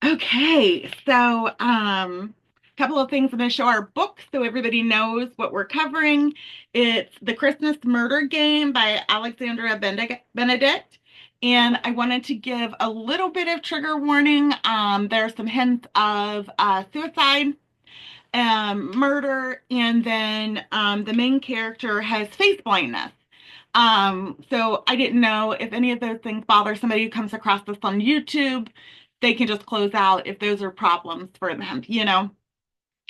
Okay, so a couple of things. I'm going to show our book so everybody knows what we're covering. It's The Christmas Murder Game by Alexandra Benedict. And I wanted to give a little bit of trigger warning. There are some hints of suicide, murder, and then the main character has face blindness. So I didn't know if any of those things bother somebody who comes across this on YouTube. They can just close out if those are problems for them,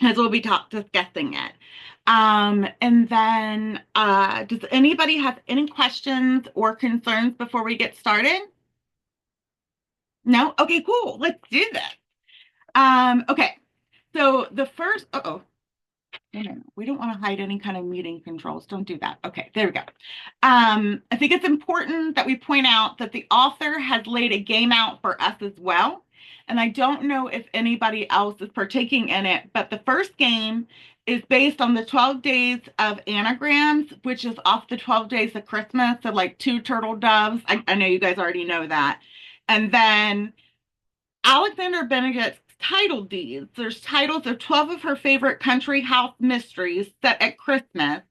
as we'll be discussing it. And then, does anybody have any questions or concerns before we get started? No? Okay, cool. Let's do this. Okay. So the first, uh-oh, no. We don't want to hide any kind of meeting controls. Don't do that. Okay, there we go. I think it's important that we point out that the author has laid a game out for us as well. And I don't know if anybody else is partaking in it, but the first game is based on the 12 days of anagrams, which is off the 12 days of Christmas. So, like two turtle doves. I know you guys already know that. And then Alexander Benedict's title deeds. There's titles of 12 of her favorite country house mysteries set at Christmas,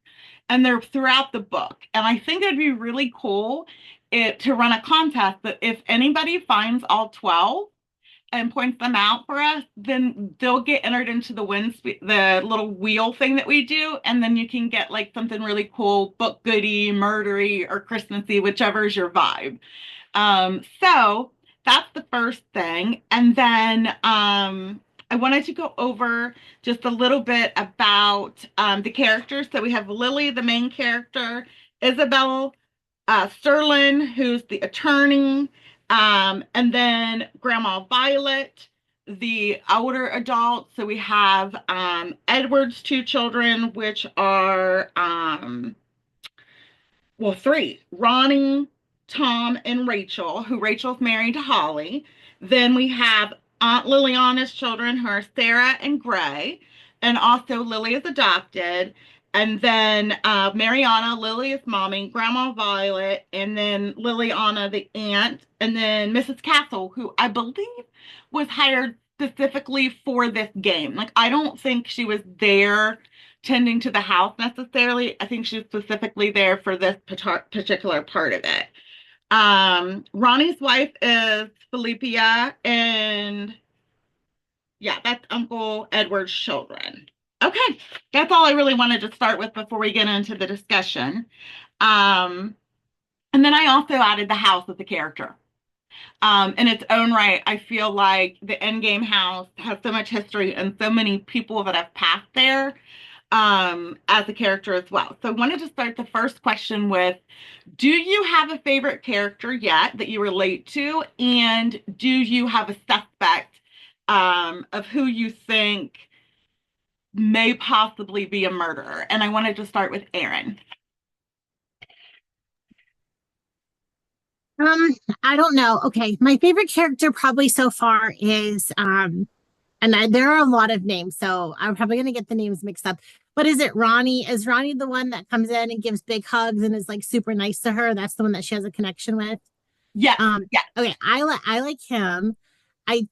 and they're throughout the book. And I think it'd be really cool to run a contest that if anybody finds all 12 and points them out for us, then they'll get entered into the little wheel thing that we do, and then you can get like something really cool, book goody, murdery, or Christmassy, whichever is your vibe. So that's the first thing. And then I wanted to go over just a little bit about the characters. So we have Lily, the main character, Isabel Sterling, who's the attorney, and then Grandma Violet, the older adult. So we have Edward's two children, which are well, three: Ronnie, Tom, and Rachel, who Rachel's married to Holly. Then we have Aunt Liliana's children, who are Sarah and Gray, and also Lily is adopted. And then Mariana, Lily is mommy, Grandma Violet, and then Liliana, the aunt, and then Mrs. Castle, who I believe was hired specifically for this game. Like, I don't think she was there tending to the house necessarily. I think she's specifically there for this particular part of it. Ronnie's wife is Philippia, and yeah, that's Uncle Edward's children. Okay, that's all I really wanted to start with before we get into the discussion. Um, and then I also added the house as a character. In its own right, I feel like the Endgame house has so much history and so many people that have passed there as a character as well. So I wanted to start the first question with, do you have a favorite character yet that you relate to? And do you have a suspect of who you think may possibly be a murderer? And I wanted to start with Aaron. Um, I don't know. Okay, my favorite character probably so far is there are a lot of names, so I'm probably gonna get the names mixed up. But is it Ronnie? Is Ronnie the one that comes in and gives big hugs and is like super nice to her? That's the one that she has a connection with. Yes, yes. Okay, I like him. I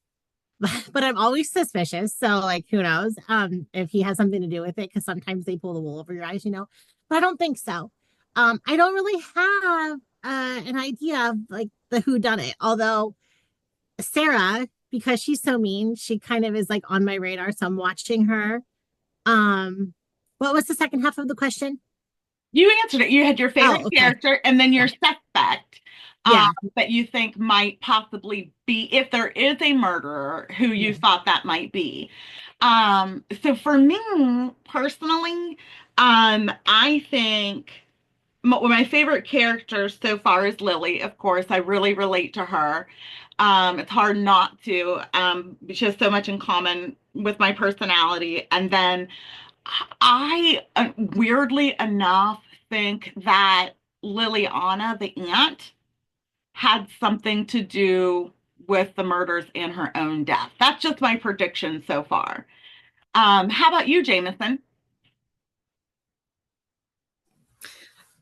but I'm always suspicious. So like who knows if he has something to do with it, because sometimes they pull the wool over your eyes. But I don't think so. I don't really have an idea of like the who done it. Although Sarah, because she's so mean, she kind of is like on my radar. So I'm watching her. What was the second half of the question? You answered it. You had your favorite Oh, okay. character and then your Yeah. suspect Yeah. that you think might possibly be, if there is a murderer, who you Yeah. thought that might be. So for me personally, I think my favorite character so far is Lily. Of course, I really relate to her. It's hard not to. She has so much in common with my personality. And then I weirdly enough think that Liliana, the aunt, had something to do with the murders and her own death. That's just my prediction so far. How about you, Jameson?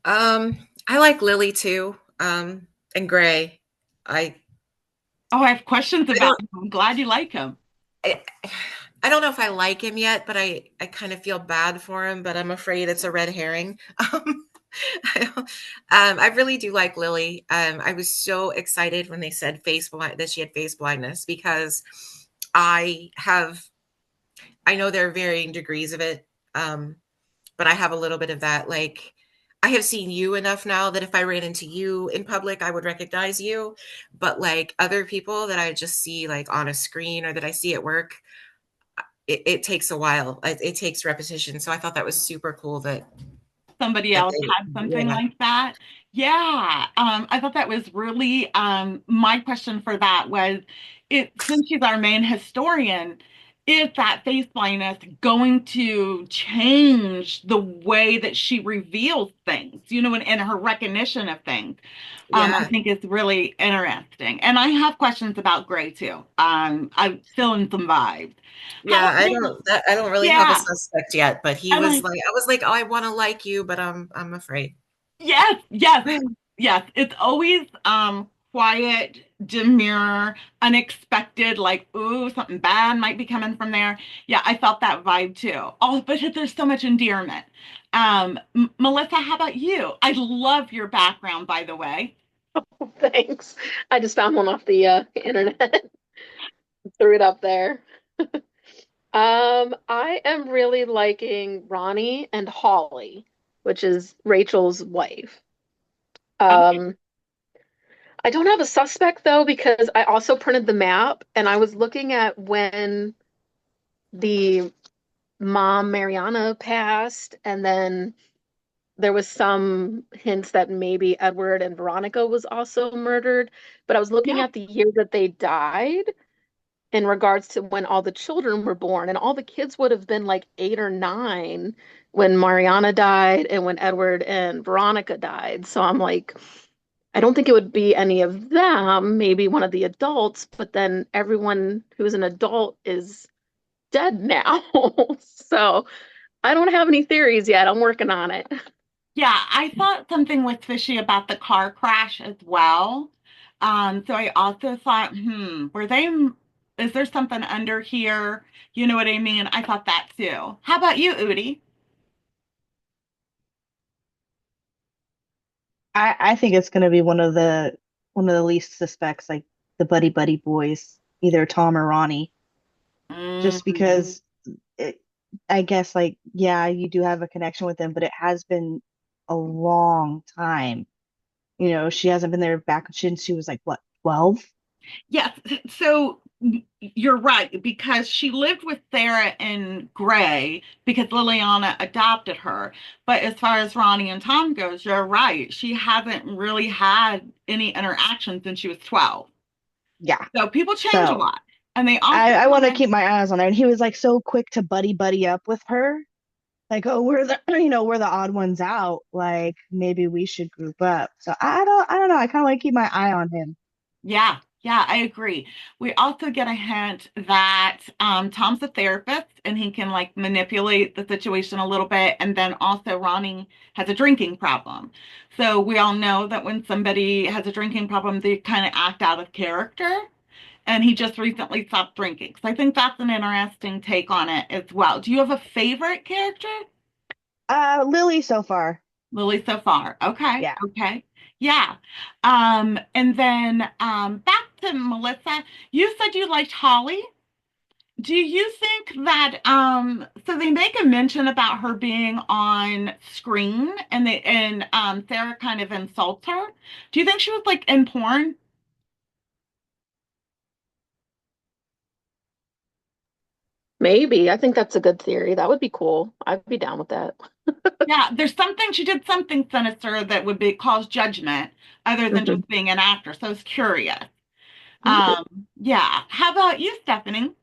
I like Lily too. And Gray. I Oh, I have questions I about don't him. I'm glad you like him. I, I don't know if I like him yet, but I kind of feel bad for him, but I'm afraid it's a red herring. I don't- I really do like Lily. I was so excited when they said that she had face blindness because I have, I know there are varying degrees of it, um, but I have a little bit of that. Like, I have seen you enough now that if I ran into you in public, I would recognize you. But like other people that I just see like on a screen or that I see at work, it takes a while. It takes repetition. So I thought that was super cool Somebody that else they, had something yeah, like that. Yeah, I thought that was really my question for that was it since she's our main historian, is that face blindness going to change the way that she reveals things, and her recognition of things? I yeah, think it's really interesting. And I have questions about Gray too. I'm feeling some vibes. How yeah. about you? I don't really have a Yeah. suspect yet, but he And was like, I was like, oh, I want to like you, but I'm afraid. yes, yes, yes. It's always quiet, demure, unexpected, like, ooh, something bad might be coming from there. Yeah, I felt that vibe too. Oh, but there's so much endearment. Melissa, how about you? I love your background, by the way. Thanks. I just found one off the internet, threw it up there. I am really liking Ronnie and Holly, which is Rachel's wife. Okay. Um, I don't have a suspect though because I also printed the map and I was looking at when the mom Mariana passed, and then there was some hints that maybe Edward and Veronica was also murdered. But I was looking Yeah, at the year that they died in regards to when all the children were born, and all the kids would have been like 8 or 9 when Mariana died and when Edward and Veronica died. So I'm like, I don't think it would be any of them, maybe one of the adults, but then everyone who's an adult is dead now. So I don't have any theories yet. I'm working on it. yeah. I thought something was fishy about the car crash as well. So I also thought, is there something under here? You know what I mean? I thought that too. How about you, Udi? I think it's gonna be one of the least suspects, like the buddy buddy boys, either Tom or Ronnie, just Mm. because it, I guess like yeah, you do have a connection with them, but it has been a long time. She hasn't been there back since she was like what, 12? Yes, so you're right because she lived with Sarah and Gray because Liliana adopted her. But as far as Ronnie and Tom goes, you're right. She hasn't really had any interaction since she was 12. Yeah. So people change a So lot. And they also I want to kind keep my eyes on her. And he was like so quick to buddy buddy up with her. Like, oh, we're the we're the odd ones out. Like maybe we should group up. So I don't know. I kind of like keep my eye on him. yeah, yeah, I agree. We also get a hint that Tom's a therapist and he can like manipulate the situation a little bit. And then also Ronnie has a drinking problem. So we all know that when somebody has a drinking problem, they kind of act out of character. And he just recently stopped drinking. So I think that's an interesting take on it as well. Do you have a favorite character? Lily so far. Lily so far. Okay. Yeah. Okay. Yeah. And then back to Melissa. You said you liked Holly. Do you think that so they make a mention about her being on screen and Sarah kind of insults her. Do you think she was like in porn? Maybe. I think that's a good theory. That would be cool. I'd be down with that. Yeah, there's something she did something sinister that would be cause judgment other than Mhm. just being an actor. So I was curious. Okay. Yeah. How about you, Stephanie?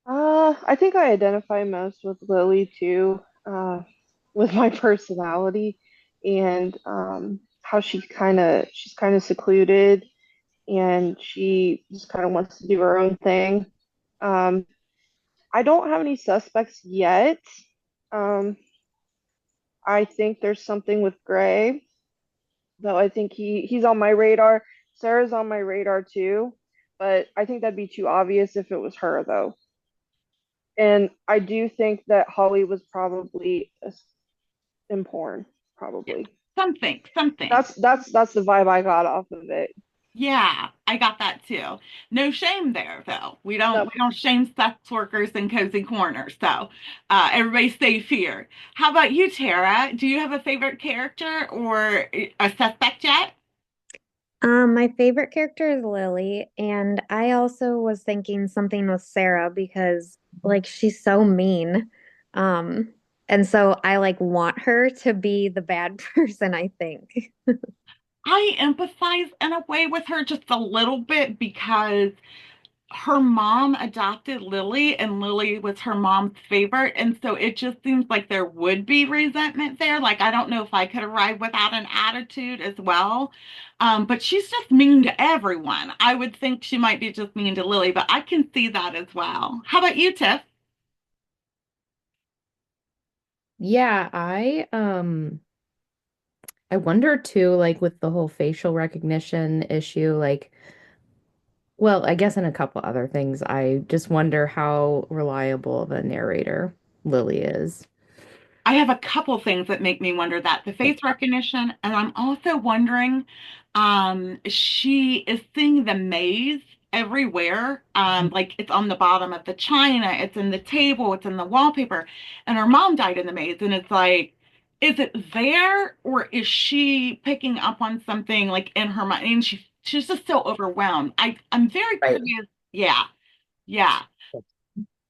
I think I identify most with Lily too, with my personality and how she's kind of secluded and she just kind of wants to do her own thing. Um, I don't have any suspects yet. Um, I think there's something with Gray. though. I think he's on my radar. Sarah's on my radar too, but I think that'd be too obvious if it was her though. And I do think that Holly was probably in porn, Yeah. probably. Something. That's the vibe I got off of it. Yeah, I got that too. No shame there though. No, We don't shame sex workers in cozy corners. So everybody's safe here. How about you, Tara? Do you have a favorite character or a suspect yet? My favorite character is Lily, and I also was thinking something with Sarah because like she's so mean. Um, and so I like want her to be the bad person, I think. I empathize in a way with her just a little bit because her mom adopted Lily and Lily was her mom's favorite. And so it just seems like there would be resentment there. Like, I don't know if I could arrive without an attitude as well. But she's just mean to everyone. I would think she might be just mean to Lily, but I can see that as well. How about you, Tiff? Yeah, I wonder too, like with the whole facial recognition issue, like, well, I guess in a couple other things, I just wonder how reliable of a narrator Lily is. I have a couple things that make me wonder that the face recognition, and I'm also wondering, she is seeing the maze everywhere. Like it's on the bottom of the china, it's in the table, it's in the wallpaper, and her mom died in the maze, and it's like, is it there or is she picking up on something like in her mind? And she's just so overwhelmed. I'm very Right. curious. Yeah, yeah.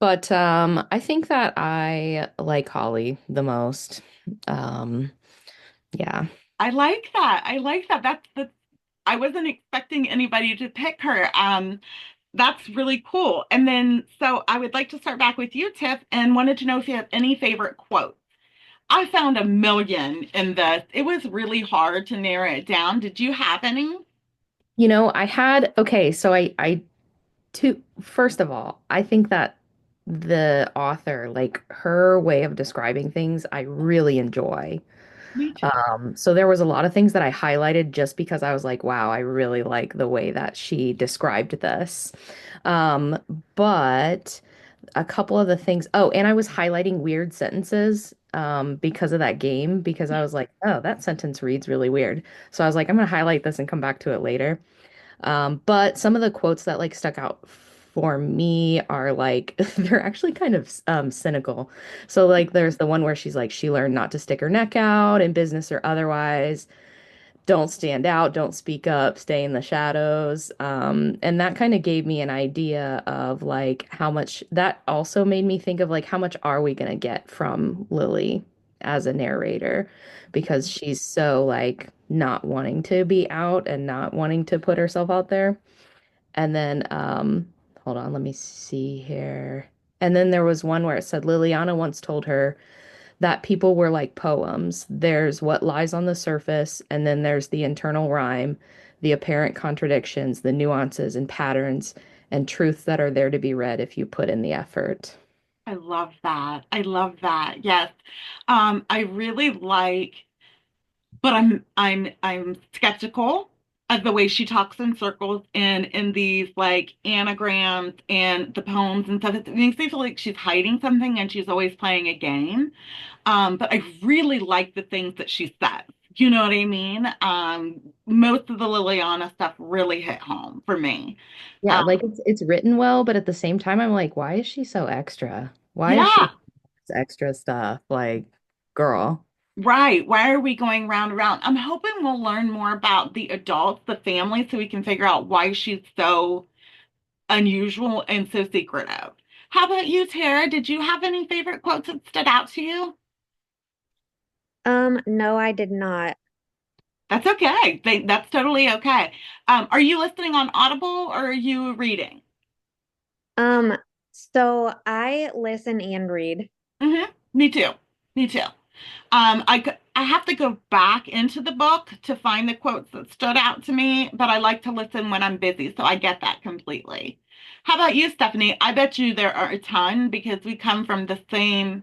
But I think that I like Holly the most. Um, yeah. I like that. I like that. That's I wasn't expecting anybody to pick her. That's really cool. And then, so I would like to start back with you, Tiff, and wanted to know if you have any favorite quotes. I found a million in this. It was really hard to narrow it down. Did you have any? You know, I had okay, so I to first of all, I think that the author, like her way of describing things, I really enjoy. Me too. So there was a lot of things that I highlighted just because I was like, wow, I really like the way that she described this. Um, but a couple of the things, oh, and I was highlighting weird sentences because of that game, because I was like, oh, that sentence reads really weird. So I was like, I'm gonna highlight this and come back to it later. But some of the quotes that like stuck out for me are like they're actually kind of cynical. So like there's the one where she's like she learned not to stick her neck out in business or otherwise. Don't stand out, don't speak up, stay in the shadows. And that kind of gave me an idea of like how much that also made me think of like how much are we gonna get from Lily as a narrator because she's so like not wanting to be out and not wanting to put herself out there. And then hold on, let me see here. And then there was one where it said Liliana once told her that people were like poems. There's what lies on the surface, and then there's the internal rhyme, the apparent contradictions, the nuances and patterns, and truths that are there to be read if you put in the effort. I love that. I love that. Yes. I really like, but I'm skeptical of the way she talks in circles and in these like anagrams and the poems and stuff. It makes me feel like she's hiding something and she's always playing a game. But I really like the things that she says. You know what I mean? Most of the Liliana stuff really hit home for me. Yeah, Um, like it's written well, but at the same time, I'm like, why is she so extra? Why is yeah, she extra stuff? Like, girl. right. Why are we going round and round? I'm hoping we'll learn more about the adults, the family, so we can figure out why she's so unusual and so secretive. How about you, Tara? Did you have any favorite quotes that stood out to you? No, I did not. That's okay. That's totally okay. Are you listening on Audible or are you reading? Um, so I listen and read. Me too. Me too. I have to go back into the book to find the quotes that stood out to me, but I like to listen when I'm busy, so I get that completely. How about you, Stephanie? I bet you there are a ton because we come from the same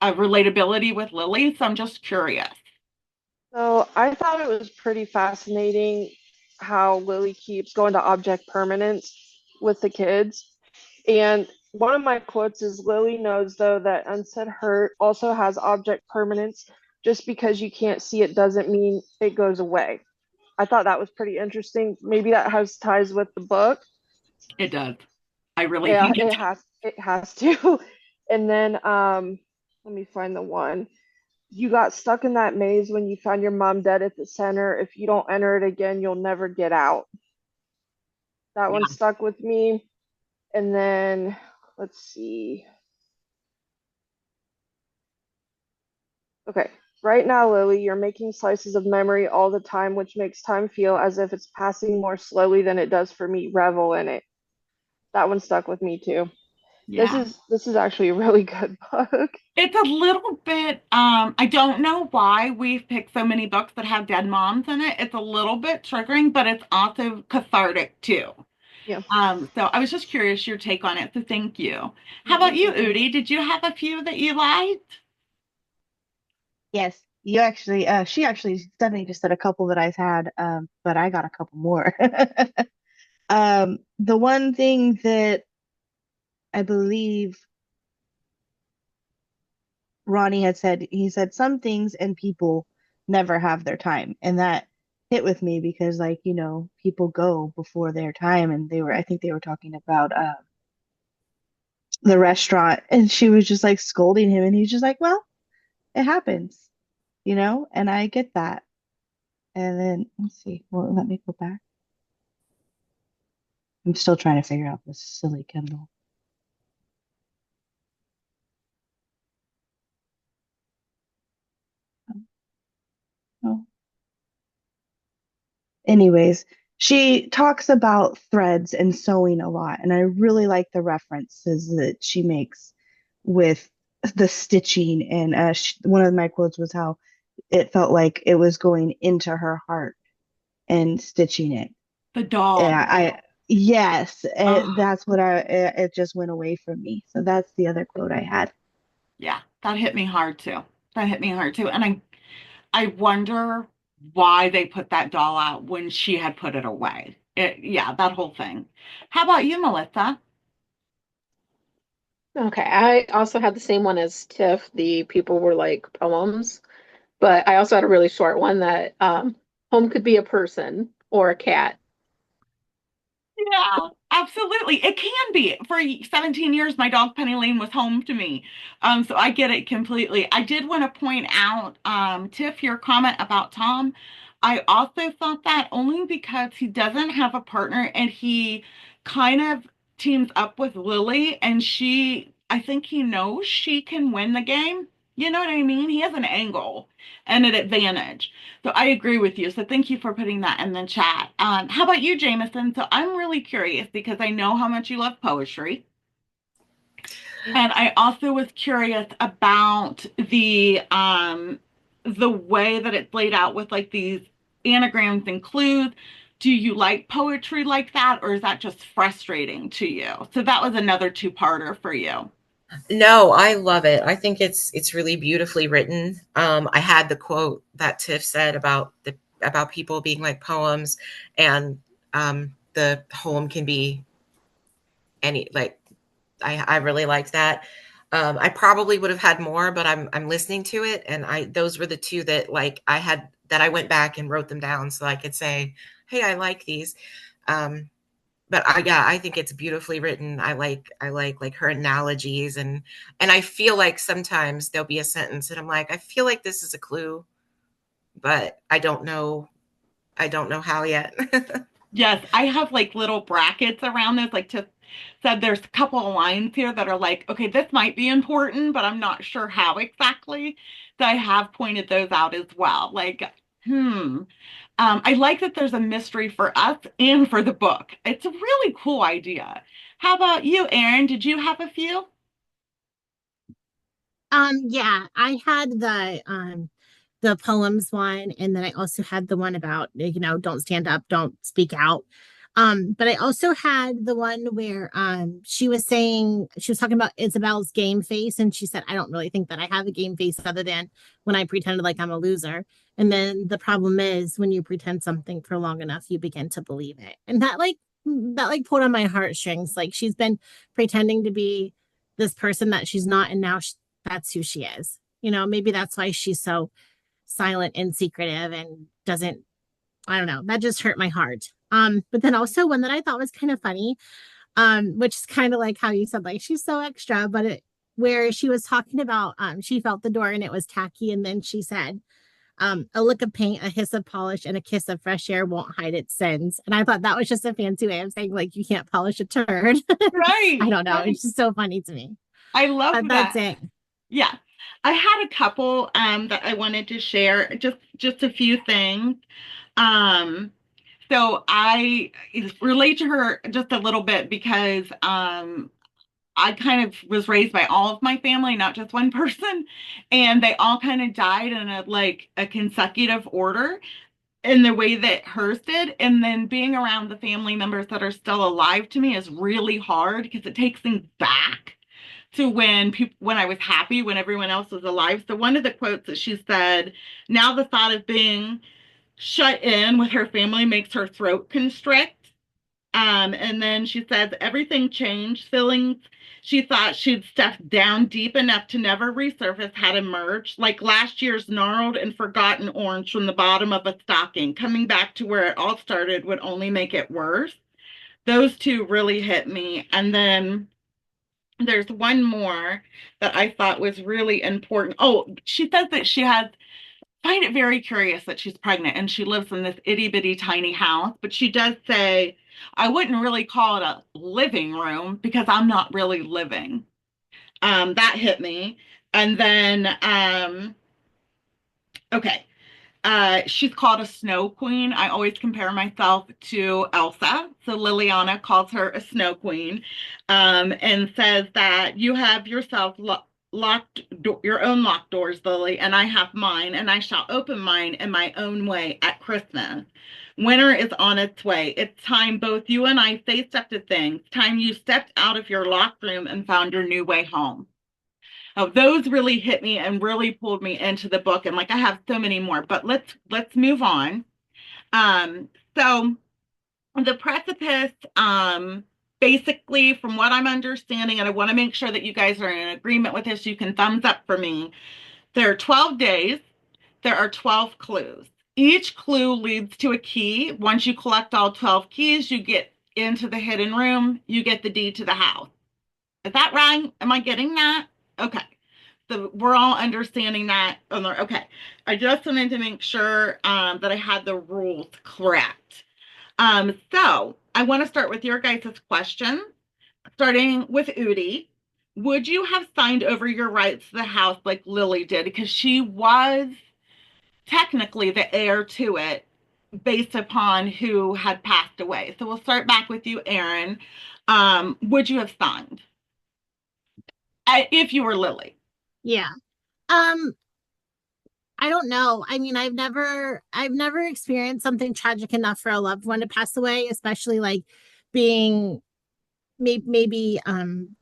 relatability with Lily, so I'm just curious. So I thought it was pretty fascinating how Lily keeps going to object permanence with the kids. And one of my quotes is Lily knows, though, that unsaid hurt also has object permanence. Just because you can't see it doesn't mean it goes away. I thought that was pretty interesting. Maybe that has ties with the book. It does. I really Yeah, think it does. it has to. And then let me find the one. You got stuck in that maze when you found your mom dead at the center. If you don't enter it again, you'll never get out. That one Yeah. stuck with me. And then let's see. Okay. Right now, Lily, you're making slices of memory all the time, which makes time feel as if it's passing more slowly than it does for me. Revel in it. That one stuck with me too. Yeah. This is actually a really good book. It's a little bit, I don't know why we've picked so many books that have dead moms in it. It's a little bit triggering, but it's also cathartic too. Yeah. So I was just curious your take on it, so thank you. How about you, Mm-hmm. Udi? Did you have a few that you liked? Yes, you actually, she actually, Stephanie just said a couple that I've had, but I got a couple more. The one thing that I believe Ronnie had said, he said some things and people never have their time. And that hit with me because, like, people go before their time. And I think they were talking about the restaurant. And she was just like scolding him. And he's just like, well, it happens, and I get that. And then, let's see, well, let me go back. I'm still trying to figure out this silly Kindle. Oh. Anyways, she talks about threads and sewing a lot, and I really like the references that she makes with the stitching. And one of my quotes was how it felt like it was going into her heart and stitching it. The dog. Yeah, yes, Oh, that's what it just went away from me. So that's the other quote I had. yeah, that hit me hard too. That hit me hard too. And I wonder why they put that doll out when she had put it away. Yeah, that whole thing. How about you, Melissa? Okay, I also had the same one as Tiff. The people were like poems, but I also had a really short one that home could be a person or a cat. Yeah, absolutely. It can be. For 17 years, my dog Penny Lane was home to me. So I get it completely. I did want to point out, Tiff, your comment about Tom. I also thought that only because he doesn't have a partner and he kind of teams up with Lily and I think he knows she can win the game. You know what I mean? He has an angle and an advantage. So I agree with you. So thank you for putting that in the chat. How about you, Jameson? So I'm really curious because I know how much you love poetry. And I also was curious about the way that it's laid out with like these anagrams and clues. Do you like poetry like that, or is that just frustrating to you? So that was another two-parter for you. No, I love it. I think it's really beautifully written. I had the quote that Tiff said about people being like poems, and the home can be any like. I really liked that. I probably would have had more, but I'm listening to it, and those were the two that like I had that I went back and wrote them down so I could say, hey, I like these. Um, but I think it's beautifully written. I like her analogies, and I feel like sometimes there'll be a sentence and I'm like, I feel like this is a clue, but I don't know how yet. Yes, I have like little brackets around this, like to said there's a couple of lines here that are like, okay, this might be important, but I'm not sure how exactly. So I have pointed those out as well. Like, hmm. I like that there's a mystery for us and for the book. It's a really cool idea. How about you, Erin? Did you have a few? Yeah, I had the poems one, and then I also had the one about, don't stand up, don't speak out. But I also had the one where she was talking about Isabel's game face, and she said, I don't really think that I have a game face other than when I pretended like I'm a loser. And then the problem is when you pretend something for long enough, you begin to believe it. And that pulled on my heartstrings. Like she's been pretending to be this person that she's not, and now that's who she is. Maybe that's why she's so silent and secretive and doesn't, I don't know, that just hurt my heart. But then also one that I thought was kind of funny, which is kind of like how you said, like she's so extra, but where she was talking about she felt the door and it was tacky, and then she said, a lick of paint, a hiss of polish, and a kiss of fresh air won't hide its sins. And I thought that was just a fancy way of saying like you can't polish a turd. Right. I don't know. Right. It's just so funny to me. I love But that. that's it. Yeah. I had a couple that I wanted to share, just a few things. So I relate to her just a little bit because I kind of was raised by all of my family, not just one person, and they all kind of died in a consecutive order in the way that hers did. And then being around the family members that are still alive to me is really hard because it takes things back to when I was happy, when everyone else was alive. So one of the quotes that she said, now the thought of being shut in with her family makes her throat constrict. And then she says everything changed. Feelings she thought she'd stuffed down deep enough to never resurface had emerged, like last year's gnarled and forgotten orange from the bottom of a stocking. Coming back to where it all started would only make it worse. Those two really hit me. And then there's one more that I thought was really important. Oh, she says that find it very curious that she's pregnant and she lives in this itty bitty tiny house, but she does say, I wouldn't really call it a living room because I'm not really living. That hit me. And then, okay, she's called a snow queen. I always compare myself to Elsa. So Liliana calls her a snow queen, and says that you have yourself your own locked doors, Lily, and I have mine, and I shall open mine in my own way at Christmas. Winter is on its way. It's time both you and I faced up to things. Time you stepped out of your locked room and found your new way home. Oh, those really hit me and really pulled me into the book. And like I have so many more, but let's move on. So the precipice, basically, from what I'm understanding, and I want to make sure that you guys are in agreement with this, you can thumbs up for me. There are 12 days. There are 12 clues. Each clue leads to a key. Once you collect all 12 keys, you get into the hidden room. You get the deed to the house. Is that right? Am I getting that? Okay. So we're all understanding that. Okay. I just wanted to make sure that I had the rules correct. So I want to start with your guys' question, starting with Udi. Would you have signed over your rights to the house like Lily did? Because she was technically the heir to it based upon who had passed away. So we'll start back with you, Aaron. Would you have signed if you were Lily? Yeah. Um, I don't know. I mean, I've never experienced something tragic enough for a loved one to pass away, especially like being maybe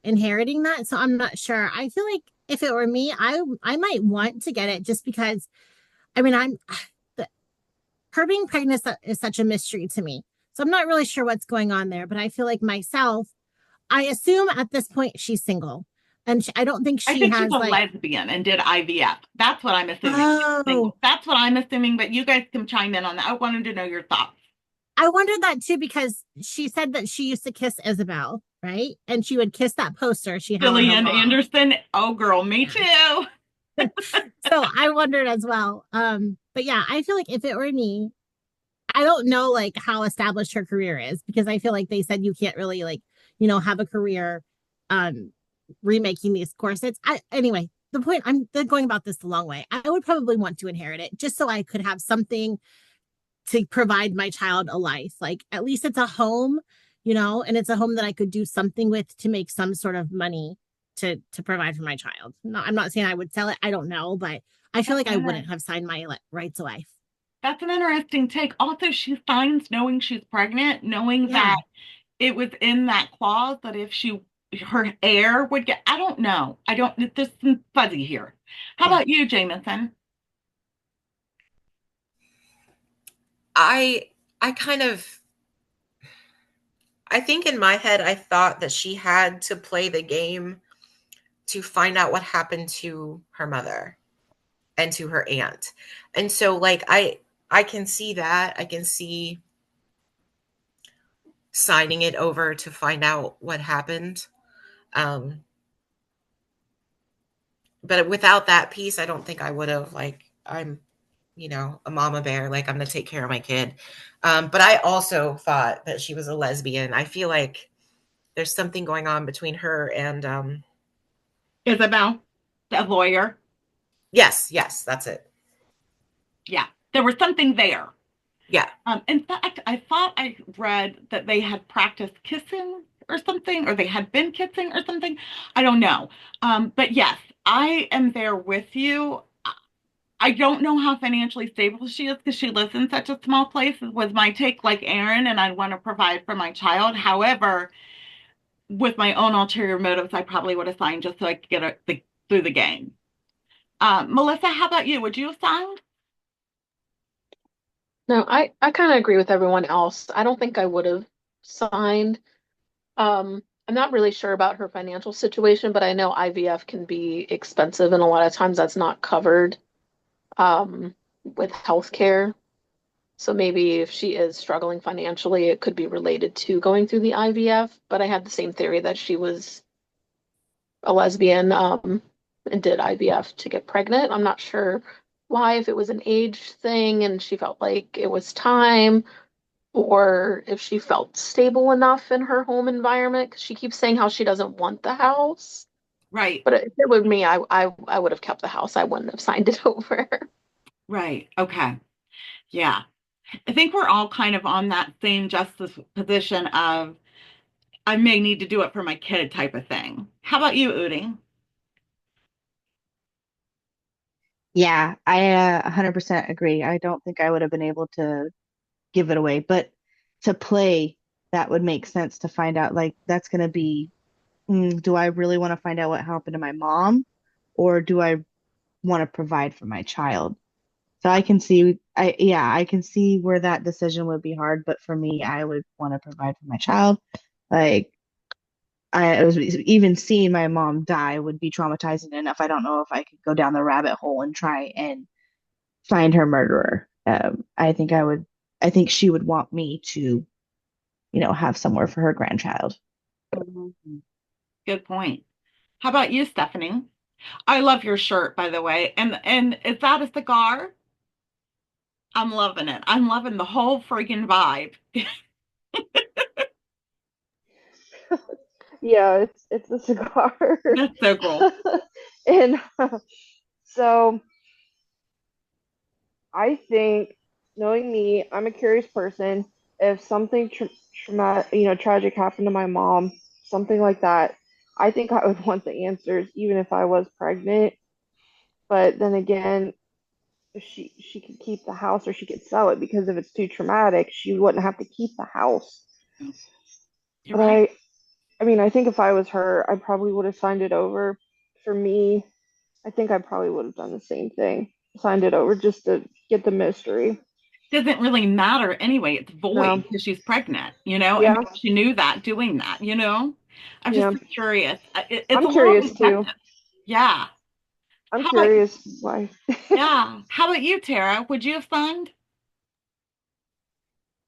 inheriting that. So I'm not sure. I feel like if it were me, I might want to get it just because I mean, her being pregnant is such a mystery to me. So I'm not really sure what's going on there, but I feel like myself, I assume at this point she's single. And I don't think I she think she's has a like, lesbian and did IVF. That's what I'm assuming. oh, That's what I'm assuming, but you guys can chime in on that. I wanted to know your thoughts. I wondered that too because she said that she used to kiss Isabel, right? And she would kiss that poster she had on her Gillian wall. Anderson. Oh, girl, me too. So I wondered as well. But yeah, I feel like if it were me, I don't know like how established her career is because I feel like they said you can't really like, have a career um remaking these corsets. Anyway, the point I'm going about this the long way. I would probably want to inherit it just so I could have something to provide my child a life. Like at least it's a home, and it's a home that I could do something with to make some sort of money to provide for my child. No, I'm not saying I would sell it. I don't know, but I feel like I wouldn't have signed my rights away. That's an interesting take. Also, she signs knowing she's pregnant, knowing Yeah. that it was in that clause that if her heir would get, I don't know. I don't, there's some fuzzy here. How Yeah. about you, Jameson? I I kind of I think in my head I thought that she had to play the game to find out what happened to her mother and to her aunt. And so like I can see that. I can see signing it over to find out what happened. Um but without that piece, I don't think I would have like I'm a mama bear, like I'm gonna take care of my kid. But I also thought that she was a lesbian. I feel like there's something going on between her and Isabel, the lawyer. yes, yes, that's it. Yeah, there was something there. Yeah. In fact, I thought I read that they had practiced kissing or something, or they had been kissing or something. I don't know. But yes, I am there with you. I don't know how financially stable she is because she lives in such a small place, was my take, like Aaron, and I want to provide for my child. However, with my own ulterior motives, I probably would have signed just so I could get through the game. Melissa, how about you? Would you have signed? No, I kind of agree with everyone else. I don't think I would have signed. I'm not really sure about her financial situation, but I know IVF can be expensive, and a lot of times that's not covered with healthcare. So maybe if she is struggling financially, it could be related to going through the IVF. But I had the same theory that she was a lesbian and did IVF to get pregnant. I'm not sure why, if it was an age thing and she felt like it was time, or if she felt stable enough in her home environment. 'Cause she keeps saying how she doesn't want the house. Right, But if it were me, I would have kept the house. I wouldn't have signed it over. right. Okay. Yeah. I think we're all kind of on that same justice position of I may need to do it for my kid type of thing. How about you, Udi? Yeah, I 100% agree. I don't think I would have been able to give it away, but to play, that would make sense to find out. Like, that's going to be, do I really want to find out what happened to my mom, or do I want to provide for my child? So I can see, I can see where that decision would be hard, but for me, I would want to provide for my child. Like, I was even seeing my mom die would be traumatizing enough. I don't know if I could go down the rabbit hole and try and find her murderer. I think I would, I think she would want me to, have somewhere for her grandchild. Mhm. Good point. How about you, Stephanie? I love your shirt, by the way. And is that a cigar? I'm loving it. I'm loving the whole freaking vibe. Yeah, it's a cigar. That's so cool. And so I think, knowing me, I'm a curious person. If something traumatic, tragic happened to my mom, something like that, I think I would want the answers, even if I was pregnant. But then again, if she could keep the house or she could sell it, because if it's too traumatic, she wouldn't have to keep the house. You're But right. I mean, I think if I was her, I probably would have signed it over. For me, I think I probably would have done the same thing. Signed it over just to get the mystery. Doesn't really matter anyway. It's No. void because she's pregnant, and Yeah. maybe she knew that doing that. I'm just Yeah. curious. It's I'm a little curious too. deceptive. Yeah. I'm How about curious why. yeah? How about you, Tara? Would you have signed?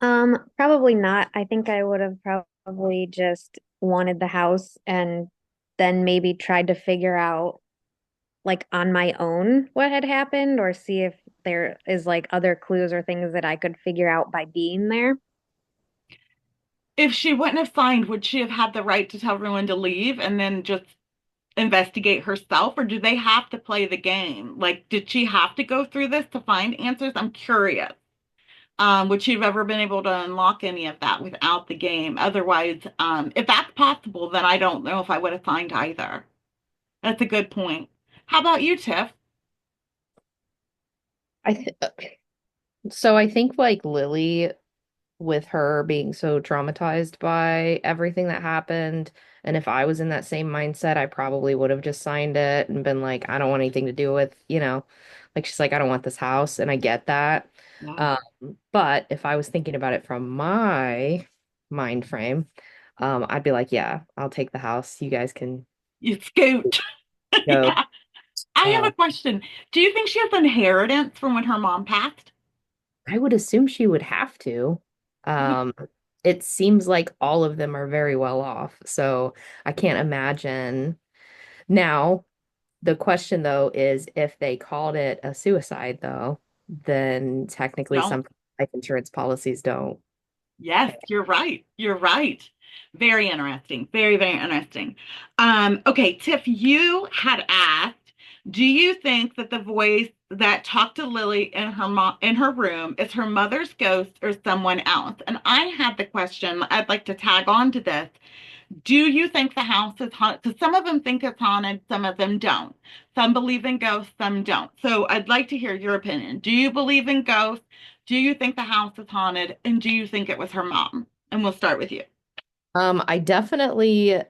Probably not. I think I would have probably just wanted the house and then maybe tried to figure out like on my own what had happened or see if there is like other clues or things that I could figure out by being there. If she wouldn't have signed, would she have had the right to tell everyone to leave and then just investigate herself, or do they have to play the game? Like, did she have to go through this to find answers? I'm curious. Would she have ever been able to unlock any of that without the game? Otherwise, if that's possible, then I don't know if I would have signed either. That's a good point. How about you, Tiff? I th So I think like Lily, with her being so traumatized by everything that happened, and if I was in that same mindset, I probably would have just signed it and been like, I don't want anything to do with, like she's like, I don't want this house, and I get that. Yeah. Um, but if I was thinking about it from my mind frame, I'd be like, yeah, I'll take the house. You guys can You scoot. go. Yeah. I have Uh, a question. Do you think she has inheritance from when her mom passed? I would assume she would have to. Um, it seems like all of them are very well off, so I can't imagine. Now, the question though is if they called it a suicide though, then technically Don't. some life insurance policies don't. Yes, you're right. You're right. Very interesting. Very, very interesting. Okay, Tiff, you had asked, do you think that the voice that talked to Lily in her mom in her room is her mother's ghost or someone else? And I had the question, I'd like to tag on to this. Do you think the house is haunted? Because some of them think it's haunted, some of them don't. Some believe in ghosts, some don't. So I'd like to hear your opinion. Do you believe in ghosts? Do you think the house is haunted? And do you think it was her mom? And we'll start with you. I definitely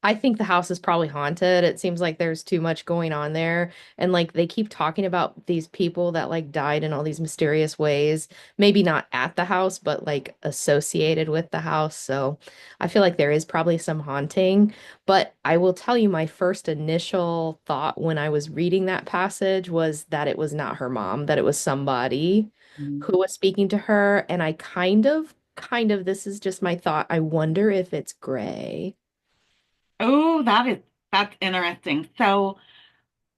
I think the house is probably haunted. It seems like there's too much going on there. And like they keep talking about these people that like died in all these mysterious ways. Maybe not at the house, but like associated with the house. So I feel like there is probably some haunting. But I will tell you, my first initial thought when I was reading that passage was that it was not her mom, that it was somebody who was speaking to her. And I kind of, this is just my thought. I wonder if it's Gray. Oh, that's interesting. So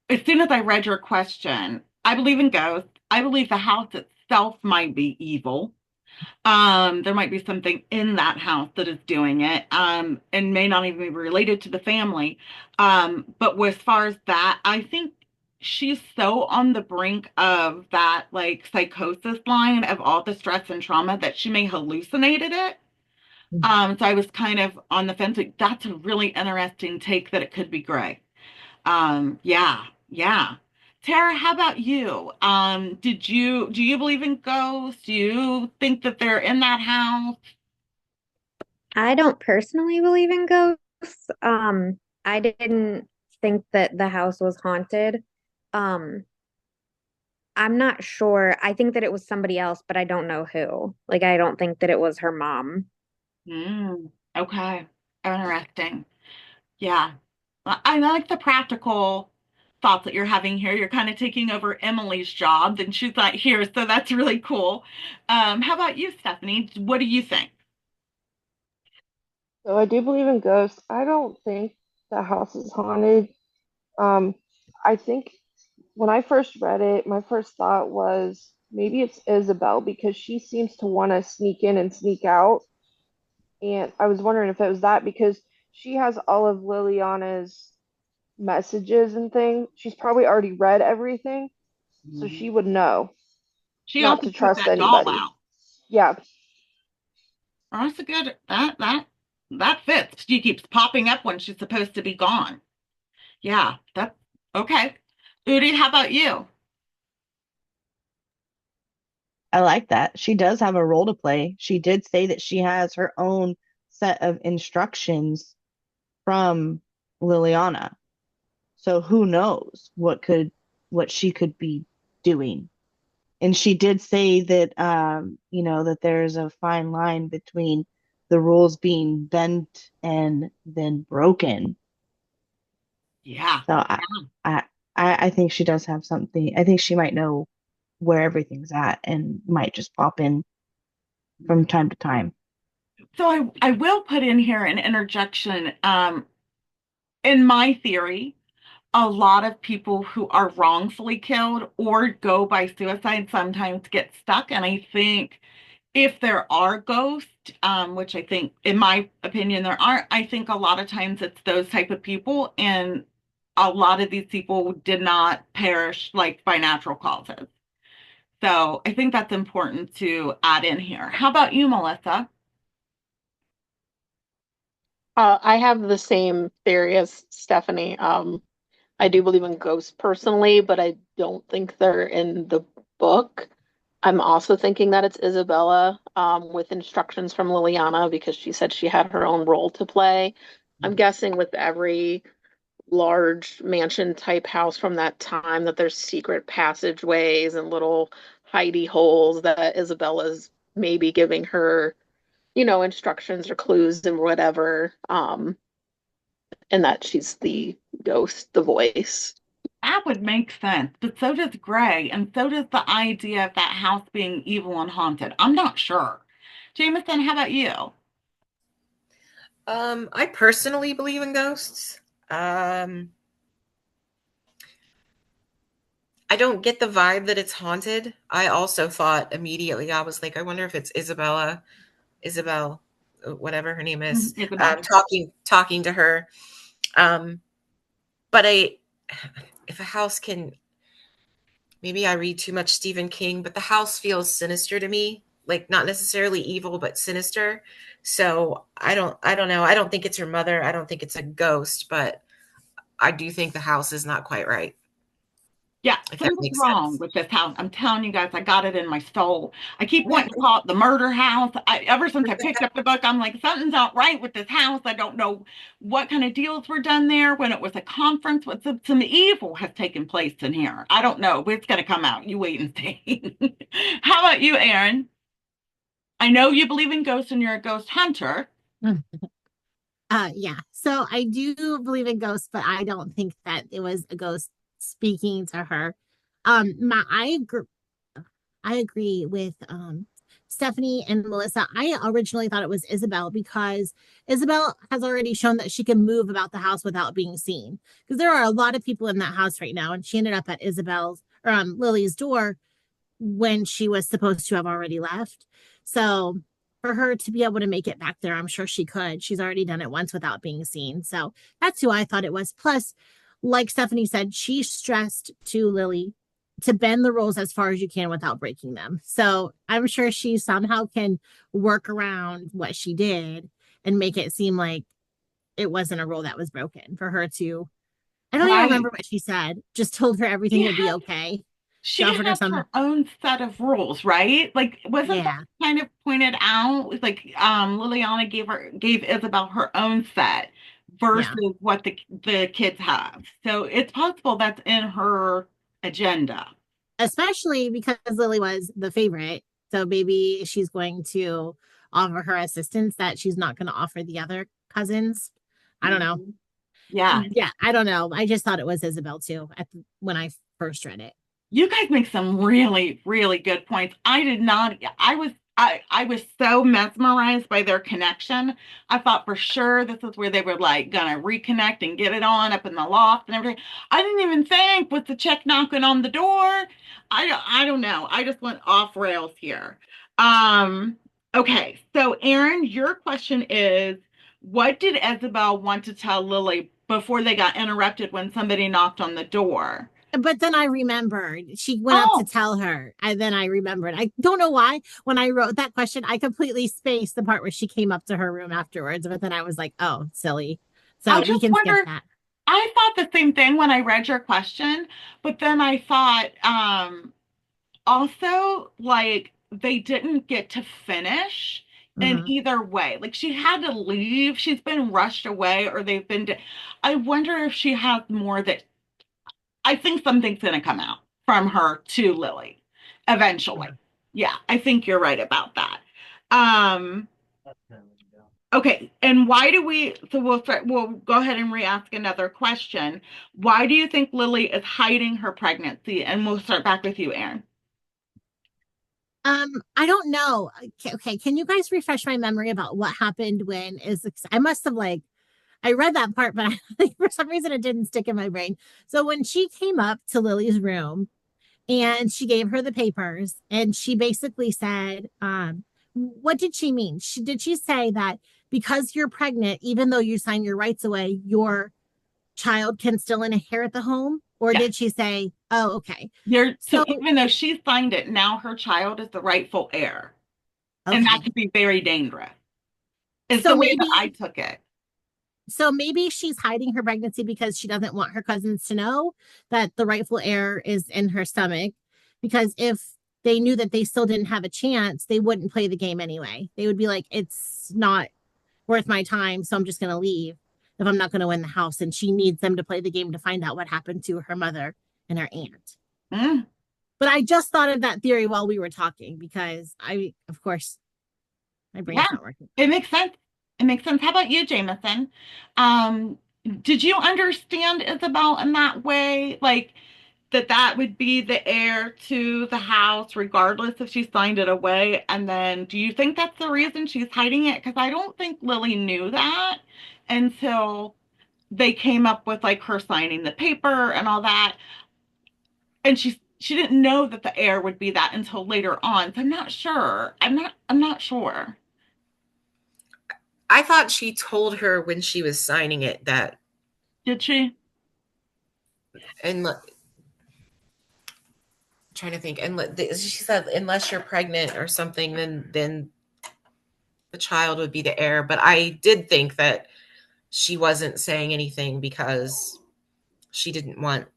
as soon as I read your question, I believe in ghosts. I believe the house itself might be evil. There might be something in that house that is doing it, and may not even be related to the family. But as far as that, I think she's so on the brink of that like psychosis line of all the stress and trauma that she may hallucinated it. So I was kind of on the fence. Like, that's a really interesting take that it could be Gray. Yeah, yeah. Tara, how about you? Do you believe in ghosts? Do you think that they're in that house? I don't personally believe in ghosts. I didn't think that the house was haunted. Um, I'm not sure. I think that it was somebody else, but I don't know who. Like, I don't think that it was her mom. Okay. Interesting. Yeah. I like the practical thoughts that you're having here. You're kind of taking over Emily's job, and she's not here, so that's really cool. How about you, Stephanie? What do you think? So I do believe in ghosts. I don't think the house is haunted. Um, I think when I first read it, my first thought was maybe it's Isabel because she seems to want to sneak in and sneak out. And I was wondering if it was that because she has all of Liliana's messages and things. She's probably already read everything, so she would know She not also to took trust that doll anybody. out. Yeah. Oh, that's a good that fits. She keeps popping up when she's supposed to be gone. Yeah, that's okay. Udi, how about you? I like that. She does have a role to play. She did say that she has her own set of instructions from Liliana. So who knows what she could be doing. And she did say that that there's a fine line between the rules being bent and then broken. Yeah. So I I think she does have something. I think she might know where everything's at and might just pop in from time to time. So I will put in here an interjection. In my theory, a lot of people who are wrongfully killed or go by suicide sometimes get stuck. And I think if there are ghosts, which I think, in my opinion, there aren't, I think a lot of times it's those type of people, and a lot of these people did not perish like by natural causes. So I think that's important to add in here. How about you, Melissa? I have the same theory as Stephanie. I do believe in ghosts personally, but I don't think they're in the book. I'm also thinking that it's Isabella, with instructions from Liliana because she said she had her own role to play. I'm guessing with every large mansion type house from that time that there's secret passageways and little hidey holes that Isabella's maybe giving her, instructions or clues and whatever, and that she's the ghost, the voice. That would make sense, but so does Gray, and so does the idea of that house being evil and haunted. I'm not sure. Jameson, how about you? I personally believe in ghosts. I don't get the vibe that it's haunted. I also thought immediately, I was like, I wonder if it's Isabel, whatever her name is, Isabel. talking to her. But if a house can, maybe I read too much Stephen King, but the house feels sinister to me, like not necessarily evil, but sinister. So I don't know. I don't think it's her mother. I don't think it's a ghost, but I do think the house is not quite right, Yeah, if that something's makes wrong sense. with this house. I'm telling you guys, I got it in my soul. I keep wanting to call it the murder house. Ever since I picked up the book, I'm like, something's not right with this house. I don't know what kind of deals were done there when it was a conference. What some evil has taken place in here. I don't know, but it's going to come out. You wait and see. How about you, Aaron? I know you believe in ghosts and you're a ghost hunter. Yeah. So I do believe in ghosts, but I don't think that it was a ghost speaking to her. I agree with Stephanie and Melissa. I originally thought it was Isabel because Isabel has already shown that she can move about the house without being seen. Because there are a lot of people in that house right now, and she ended up at Isabel's or Lily's door when she was supposed to have already left. So for her to be able to make it back there, I'm sure she could. She's already done it once without being seen. So that's who I thought it was. Plus, like Stephanie said, she stressed to Lily to bend the rules as far as you can without breaking them. So I'm sure she somehow can work around what she did and make it seem like it wasn't a rule that was broken for her to. I don't even Right. remember what she said. Just told her everything She would be has okay. She she offered her has some, her own set of rules, right? Like, wasn't that yeah, kind of pointed out? It's like Liliana gave Isabel her own set yeah. versus what the kids have. So it's possible that's in her agenda. Especially because Lily was the favorite. So maybe she's going to offer her assistance that she's not going to offer the other cousins. I don't know. Mhm. Yeah. Yeah, I don't know. I just thought it was Isabel too when I first read it. You guys make some really, really good points. I did not, I was so mesmerized by their connection. I thought for sure this is where they were like gonna reconnect and get it on up in the loft and everything. I didn't even think with the check knocking on the door. I don't know. I just went off rails here. Um, okay, so Aaron, your question is, what did Isabel want to tell Lily before they got interrupted when somebody knocked on the door? But then I remembered she went up to Oh, tell her, and then I remembered. I don't know why. When I wrote that question, I completely spaced the part where she came up to her room afterwards. But then I was like, "Oh, silly." I So we just can skip wonder. that. I thought the same thing when I read your question, but then I thought also like they didn't get to finish in Hmm. either way. Like she had to leave. She's been rushed away or they've been I wonder if she has more that I think something's going to come out from her to Lily eventually. Yeah, I think you're right about that. Um Okay, and why do we, so we'll go ahead and re-ask another question. Why do you think Lily is hiding her pregnancy? And we'll start back with you, Aaron. I don't know. Okay, can you guys refresh my memory about what happened when is I must have like I read that part, but for some reason it didn't stick in my brain. So when she came up to Lily's room and she gave her the papers and she basically said, what did she mean? Did she say that because you're pregnant, even though you sign your rights away, your child can still inherit the home? Or Yes. did she say, oh, okay. So So, even though she signed it, now her child is the rightful heir. And that okay. could be very dangerous, is So the way that maybe I took it. So maybe she's hiding her pregnancy because she doesn't want her cousins to know that the rightful heir is in her stomach. Because if they knew that they still didn't have a chance, they wouldn't play the game anyway. They would be like, it's not worth my time, so I'm just going to leave if I'm not going to win the house. And she needs them to play the game to find out what happened to her mother and her aunt. Mm. But I just thought of that theory while we were talking because of course, my brain's Yeah, not working. it makes sense. It makes sense. How about you, Jameson? Um, did you understand Isabel in that way? Like that would be the heir to the house, regardless if she signed it away. And then do you think that's the reason she's hiding it? Because I don't think Lily knew that until they came up with like her signing the paper and all that. And she didn't know that the heir would be that until later on. So I'm not sure. I'm not sure. I thought she told her when she was signing it that, Did she? and trying to think, and she said unless you're pregnant or something, then the child would be the heir. But I did think that she wasn't saying anything because she doesn't want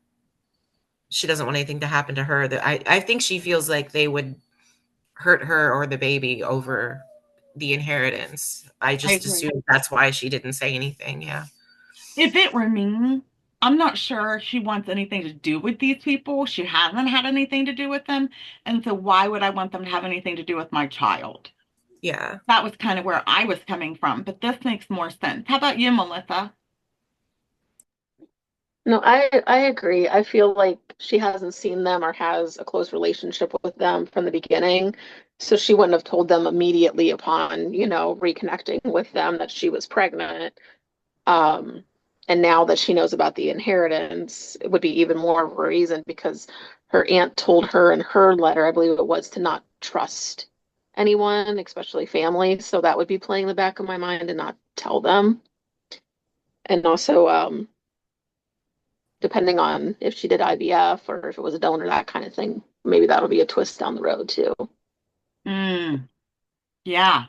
anything to happen to her. That I think she feels like they would hurt her or the baby over the inheritance. I I just agree. assumed that's why she didn't say anything. Yeah. If it were me, I'm not sure she wants anything to do with these people. She hasn't had anything to do with them. And so why would I want them to have anything to do with my child? Yeah. That was kind of where I was coming from, but this makes more sense. How about you, Melissa? No, I agree. I feel like she hasn't seen them or has a close relationship with them from the beginning. So she wouldn't have told them immediately upon, reconnecting with them that she was pregnant. Um, and now that she knows about the inheritance, it would be even more of a reason because her aunt told her in her letter, I believe it was, to not trust anyone, especially family. So that would be playing in the back of my mind and not tell them. And also, depending on if she did IVF or if it was a donor, that kind of thing, maybe that'll be a twist down the road too. Mm, yeah.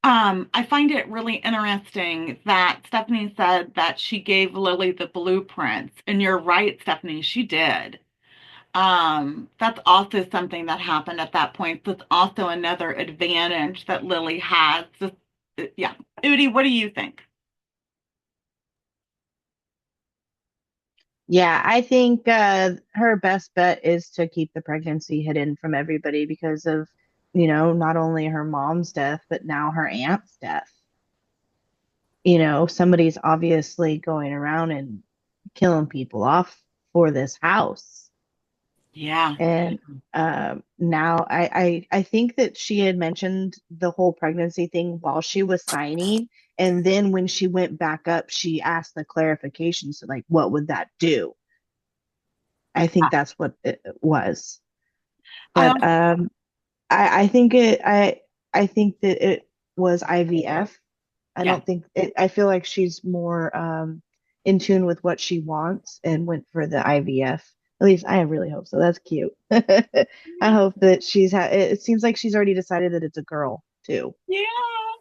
I find it really interesting that Stephanie said that she gave Lily the blueprints. And you're right, Stephanie, she did. That's also something that happened at that point. That's also another advantage that Lily has. Just, yeah. Udi, what do you think? Yeah, I think her best bet is to keep the pregnancy hidden from everybody because of, not only her mom's death, but now her aunt's death. Somebody's obviously going around and killing people off for this house. Yeah. And now I think that she had mentioned the whole pregnancy thing while she was signing. And then when she went back up, she asked the clarification. So, like, what would that do? I think that's what it was. I But I think I think that it was IVF. I Yeah. don't think I feel like she's more in tune with what she wants and went for the IVF. At least I really hope so. That's cute. I hope that it seems like she's already decided that it's a girl too. Yeah.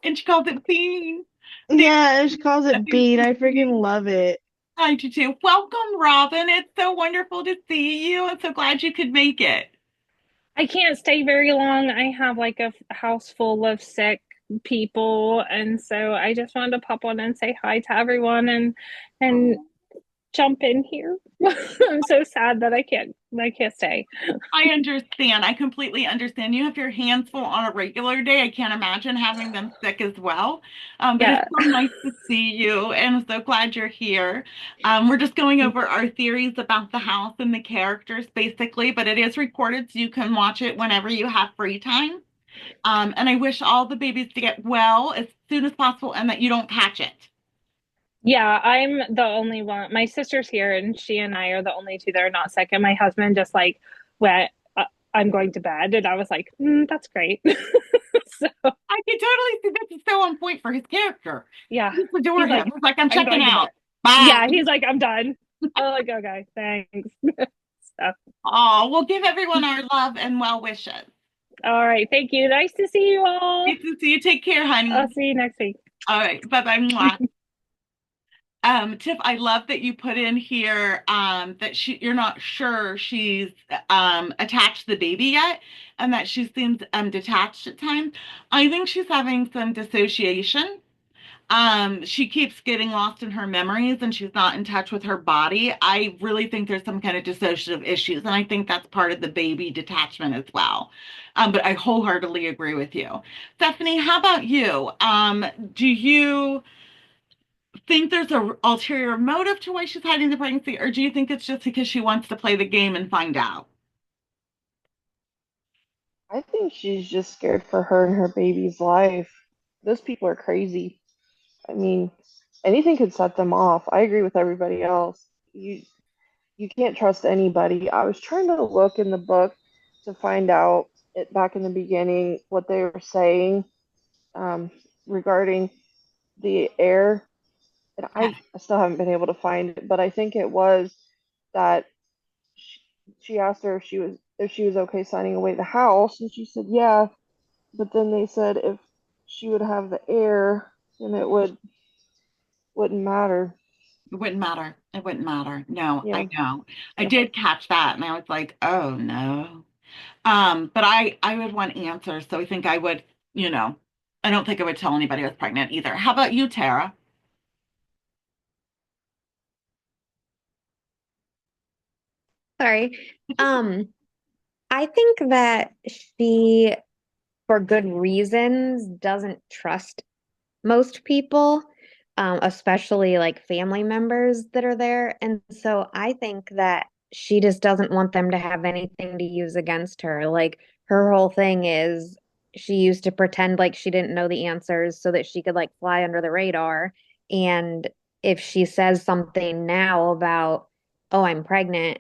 And she calls it Bean. Yeah, she calls it Bean. I freaking love it. I do too. Welcome, Robin. It's so wonderful to see you. I'm so glad you could make it. I can't stay very long. I have like a house full of sick people, and so I just wanted to pop on and say hi to everyone and jump in here. I'm so sad that I can't stay. I understand. I completely understand. You have your hands full on a regular day. I can't imagine having them sick as well. But it's Yeah. so nice to see you, and I'm so glad you're here. We're just going over our theories about the house and the characters, basically, but it is recorded, so you can watch it whenever you have free time. And I wish all the babies to get well as soon as possible and that you don't catch it. Yeah, I'm the only one. My sister's here, and she and I are the only two that are not sick. And my husband just like went, I'm going to bed. And I was like, that's great. So, I can totally see this is so on point for his character. yeah. Just adore He's him. like, He's like, I'm I'm checking going to out. bed. Bye. Yeah, he's like, I'm done. I'm like, okay, thanks. So, Oh, we'll give everyone our love and well wishes. all right, thank you. Nice to see you all. Nice to see you. Take care, honey. I'll see you next week. All right. Bye bye. Tiff, I love that you put in here that you're not sure she's attached the baby yet and that she seems detached at times. I think she's having some dissociation. She keeps getting lost in her memories and she's not in touch with her body. I really think there's some kind of dissociative issues, and I think that's part of the baby detachment as well. But I wholeheartedly agree with you. Stephanie, how about you? Do you think there's a ulterior motive to why she's hiding the pregnancy, or do you think it's just because she wants to play the game and find out? I think she's just scared for her and her baby's life. Those people are crazy. I mean, anything could set them off. I agree with everybody else. You can't trust anybody. I was trying to look in the book to find out it back in the beginning what they were saying um, regarding the heir, and Okay. I still haven't been able to find it, but I think it was that she asked her if she was okay signing away the house, and she said yeah. But then they said if she would have the heir, then it wouldn't matter. It wouldn't matter. It wouldn't matter. No, I Yeah, know. I yeah. did catch that and I was like, oh no. But I would want answers, so I think I would, you know, I don't think I would tell anybody I was pregnant either. How about you, Tara? Sorry. I think that she, for good reasons, doesn't trust most people, especially like family members that are there. And so I think that she just doesn't want them to have anything to use against her. Like her whole thing is she used to pretend like she didn't know the answers so that she could like fly under the radar. And if she says something now about, oh, I'm pregnant,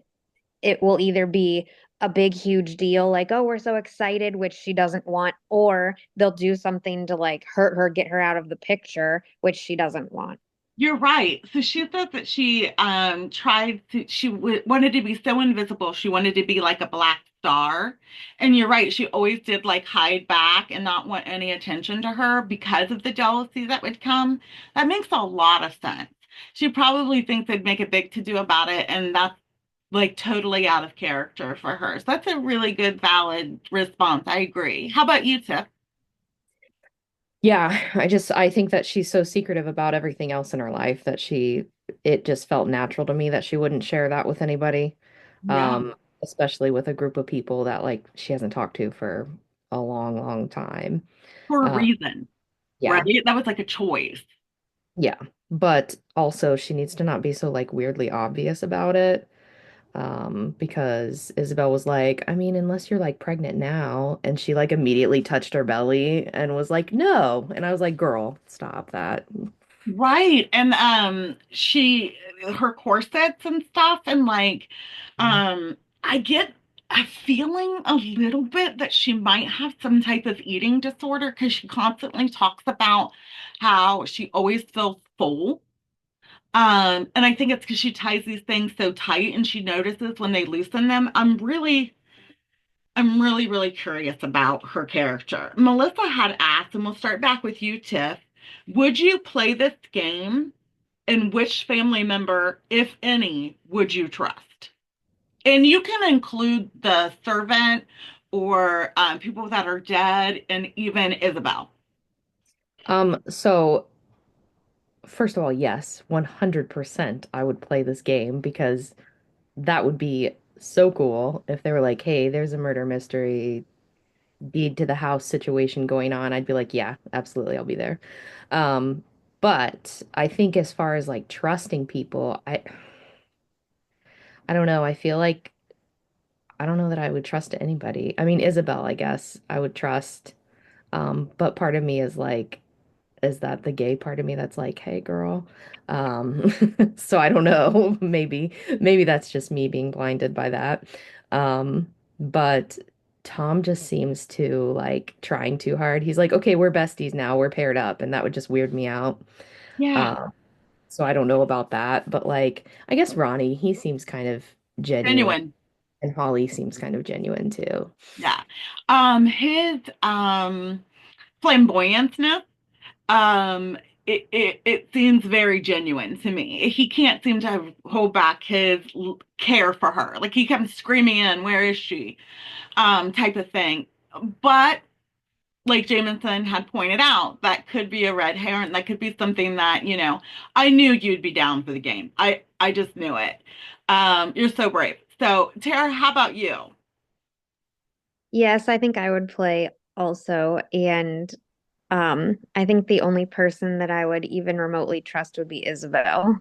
it will either be a big, huge deal, like, oh, we're so excited, which she doesn't want, or they'll do something to like hurt her, get her out of the picture, which she doesn't want. You're right. So she said that she tried to wanted to be so invisible. She wanted to be like a black star. And you're right. She always did like hide back and not want any attention to her because of the jealousy that would come. That makes a lot of sense. She probably thinks they'd make a big to do about it, and that's like totally out of character for her. So that's a really good, valid response. I agree. How about you, Tiff? Yeah, I think that she's so secretive about everything else in her life that it just felt natural to me that she wouldn't share that with anybody. Yeah, Um, Especially with a group of people that like she hasn't talked to for a long, long time. for a Uh, reason, right? yeah, That was like a choice. yeah. But also she needs to not be so like weirdly obvious about it. Because Isabel was like, I mean, unless you're like pregnant now, and she like immediately touched her belly and was like, no. And I was like, girl, stop that. Right. And her corsets and stuff, and like I get a feeling a little bit that she might have some type of eating disorder because she constantly talks about how she always feels full. And I think it's because she ties these things so tight and she notices when they loosen them. I'm really, really curious about her character. Melissa had asked, and we'll start back with you, Tiff. Would you play this game? And which family member, if any, would you trust? And you can include the servant or people that are dead, and even Isabel. So first of all, yes, 100% I would play this game because that would be so cool if they were like, hey, there's a murder mystery, deed to the house situation going on. I'd be like, yeah, absolutely, I'll be there. Um, but I think as far as like trusting people, I don't know. I don't know that I would trust anybody. I mean, Isabel, I guess I would trust. But part of me is like, is that the gay part of me that's like, hey, girl? Um, so I don't know. Maybe that's just me being blinded by that. But Tom just seems to like trying too hard. He's like, okay, we're besties now, we're paired up, and that would just weird me out. Yeah, Uh, so I don't know about that. But like, I guess Ronnie, he seems kind of genuine, genuine. and Holly seems kind of genuine too. Yeah. His flamboyantness um it seems very genuine to me. He can't seem to hold back his care for her. Like he comes screaming in, "Where is she?" Type of thing. But like Jameson had pointed out, that could be a red herring. That could be something that, I knew you'd be down for the game. I just knew it. You're so brave. So, Tara, how about you? Yes, I think I would play also. And I think the only person that I would even remotely trust would be Isabel.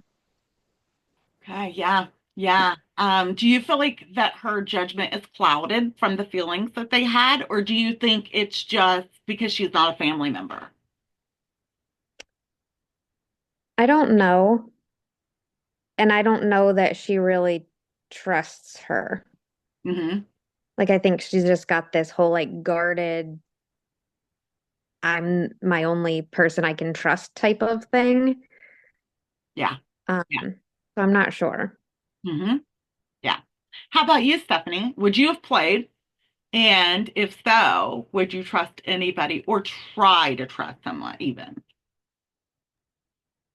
Okay, yeah, yeah. Do you feel like that her judgment is clouded from the feelings that they had, or do you think it's just because she's not a family member? I don't know. And I don't know that she really trusts her. Hmm. Like, I think she's just got this whole like guarded, I'm my only person I can trust type of thing. Yeah, Um, yeah. so I'm not sure. Hmm. Yeah. How about you, Stephanie? Would you have played? And if so, would you trust anybody or try to trust someone even?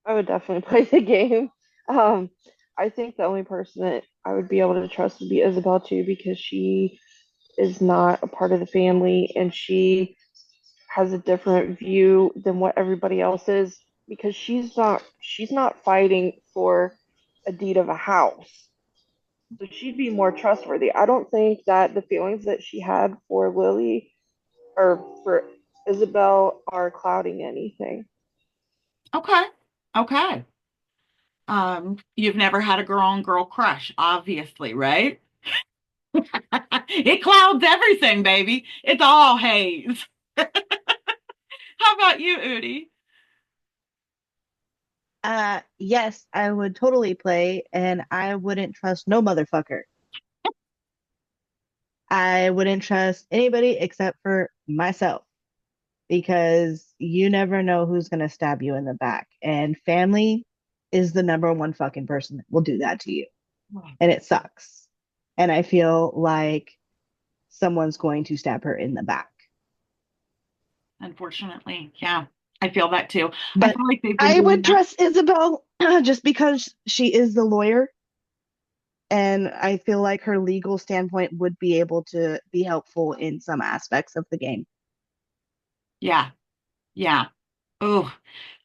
I would definitely play the game. Um, I think the only person that I would be able to trust would be Isabel too, because she is not a part of the family and she has a different view than what everybody else is because she's not fighting for a deed of a house. So she'd be more trustworthy. I don't think that the feelings that she had for Lily or for Isabel are clouding anything. Okay. Okay. You've never had a girl on girl crush, obviously, right? It clouds everything, baby. It's all haze. How about you, Udi? Yes, I would totally play, and I wouldn't trust no motherfucker. I wouldn't trust anybody except for myself because you never know who's gonna stab you in the back. And family is the number one fucking person that will do that to you. And it sucks. And I feel like someone's going to stab her in the back. Unfortunately, yeah, I feel that too. I But feel like they've been I doing would that. trust Isabel just because she is the lawyer. And I feel like her legal standpoint would be able to be helpful in some aspects of the game. Yeah, yeah. Oh,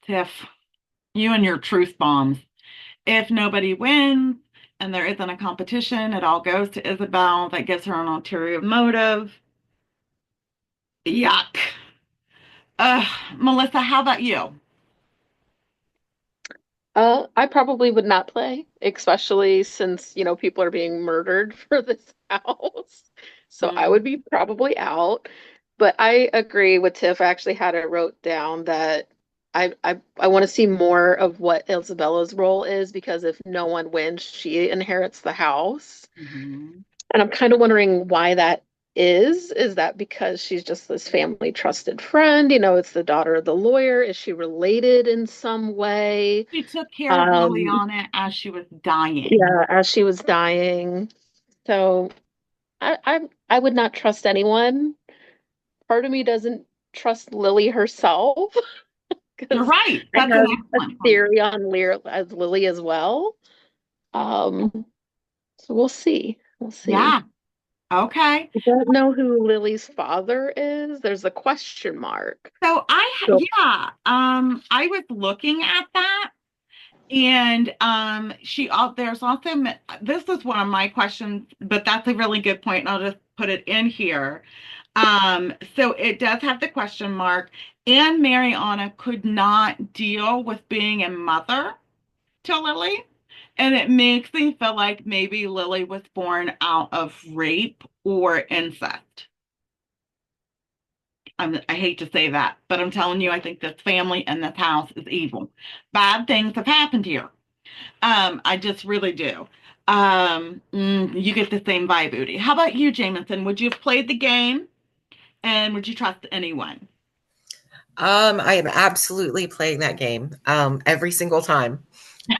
Tiff, you and your truth bombs. If nobody wins and there isn't a competition, it all goes to Isabel. That gives her an ulterior motive. Yuck. Melissa, how about you? I probably would not play, especially since, people are being murdered for this house. So I would Mm, be probably out. But I agree with Tiff. I actually had it wrote down that I want to see more of what Isabella's role is because if no one wins, she inherits the house. mhm. And I'm kind of wondering why that is. Is that because she's just this family trusted friend? It's the daughter of the lawyer. Is she related in some way? She took care of Um, Liliana as she was dying. yeah, as she was dying. So I would not trust anyone. Part of me doesn't trust Lily herself You're because right. I That's an have a excellent point. theory on Lear as Lily as well. So we'll see. We'll see. Yeah. Okay. I don't know who Lily's father is. There's a question mark. So So yeah, I was looking at that. And there's also, this is one of my questions, but that's a really good point, and I'll just put it in here. So it does have the question mark, and Mariana could not deal with being a mother to Lily. And it makes me feel like maybe Lily was born out of rape or incest. I hate to say that, but I'm telling you, I think this family and this house is evil. Bad things have happened here. I just really do. You get the same vibe, Udi. How about you, Jameson? Would you have played the game and would you trust anyone? I am absolutely playing that game every single time.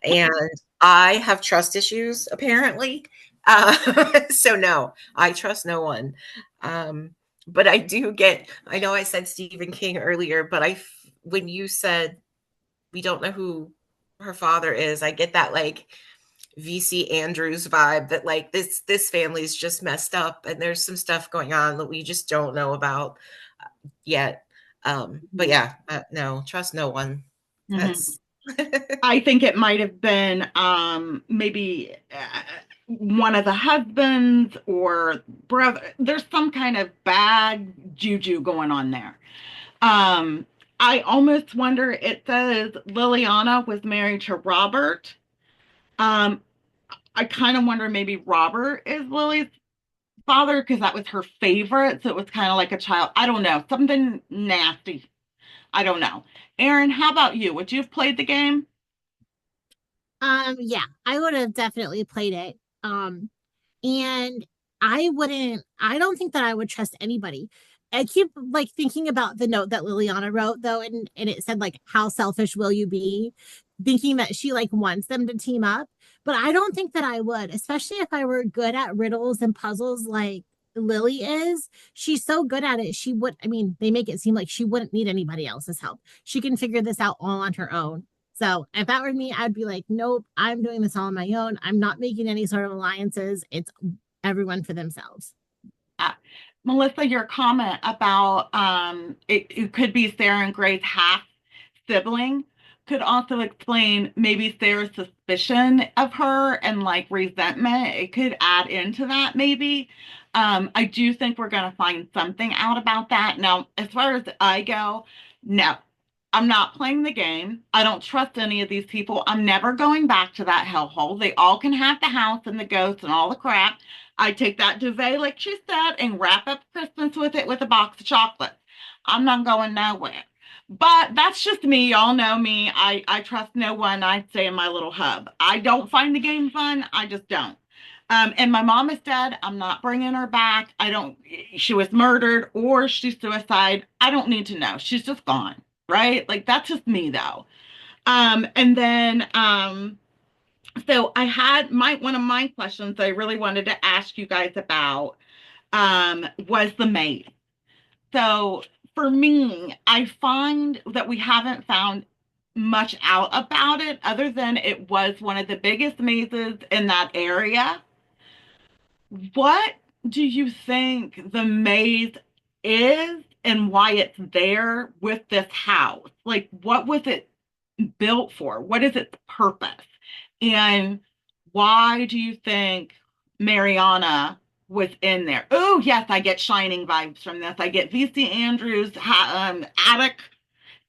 And I have trust issues, apparently. So no, I trust no one. Um, but I know I said Stephen King earlier, but when you said, we don't know who her father is. I get that like VC Andrews vibe that like this family's just messed up and there's some stuff going on that we just don't know about yet. But yeah, no, trust no one. Mhm. That's I think it might have been maybe one of the husbands or brother. There's some kind of bad juju going on there. Um, I almost wonder, it says Liliana was married to Robert. Um, I kind of wonder maybe Robert is Lily's father because that was her favorite. So it was kind of like a child. I don't know. Something nasty. I don't know. Aaron, how about you? Would you have played the game? Yeah, I would have definitely played it. And I don't think that I would trust anybody. I keep like thinking about the note that Liliana wrote though, and it said like, how selfish will you be? Thinking that she like wants them to team up. But I don't think that I would, especially if I were good at riddles and puzzles like Lily is. She's so good at it. She would, I mean, they make it seem like she wouldn't need anybody else's help. She can figure this out all on her own. So if that were me, I'd be like, nope, I'm doing this all on my own. I'm not making any sort of alliances. It's everyone for themselves. Uh, Melissa, your comment about it could be Sarah and Gray's half sibling could also explain maybe Sarah's suspicion of her and like resentment. It could add into that maybe. I do think we're going to find something out about that. Now, as far as I go, no, I'm not playing the game. I don't trust any of these people. I'm never going back to that hellhole. They all can have the house and the ghosts and all the crap. I take that duvet, like she said, and wrap up Christmas with it with a box of chocolates. I'm not going nowhere. But that's just me. Y'all know me. I trust no one. I stay in my little hub. I don't find the game fun. I just don't. And my mom is dead. I'm not bringing her back. I don't, she was murdered or she's suicide. I don't need to know. She's just gone, right? Like that's just me though. And then, so I had one of my questions I really wanted to ask you guys about, was the maid. So for me, I find that we haven't found much out about it other than it was one of the biggest mazes in that area. What do you think the maze is and why it's there with this house? Like, what was it built for? What is its purpose? And why do you think Mariana was in there? Oh, yes, I get Shining vibes from this. I get VC Andrews attic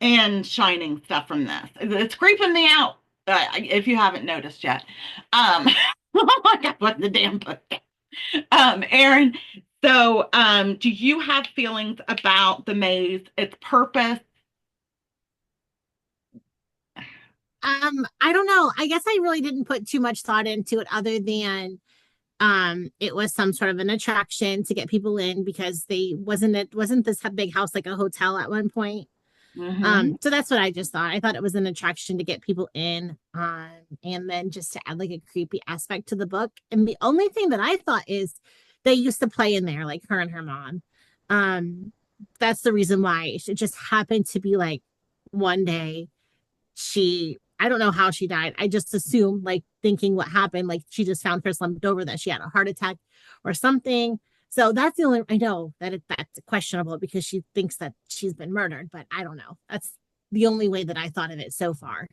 and Shining stuff from this. It's creeping me out if you haven't noticed yet. Oh my God, what the damn book? Aaron, so do you have feelings about the maze, its purpose? I don't know. I guess I really didn't put too much thought into it other than it was some sort of an attraction to get people in because wasn't this big house like a hotel at one point. Mm-hmm. So that's what I just thought. I thought it was an attraction to get people in, and then just to add like a creepy aspect to the book. And the only thing that I thought is they used to play in there, like her and her mom. Um, that's the reason why it just happened to be like one day I don't know how she died. I just assumed, like thinking what happened, like she just found her slumped over, that she had a heart attack or something. So that's the only, I know that that's questionable because she thinks that she's been murdered, but I don't know. That's the only way that I thought of it so far.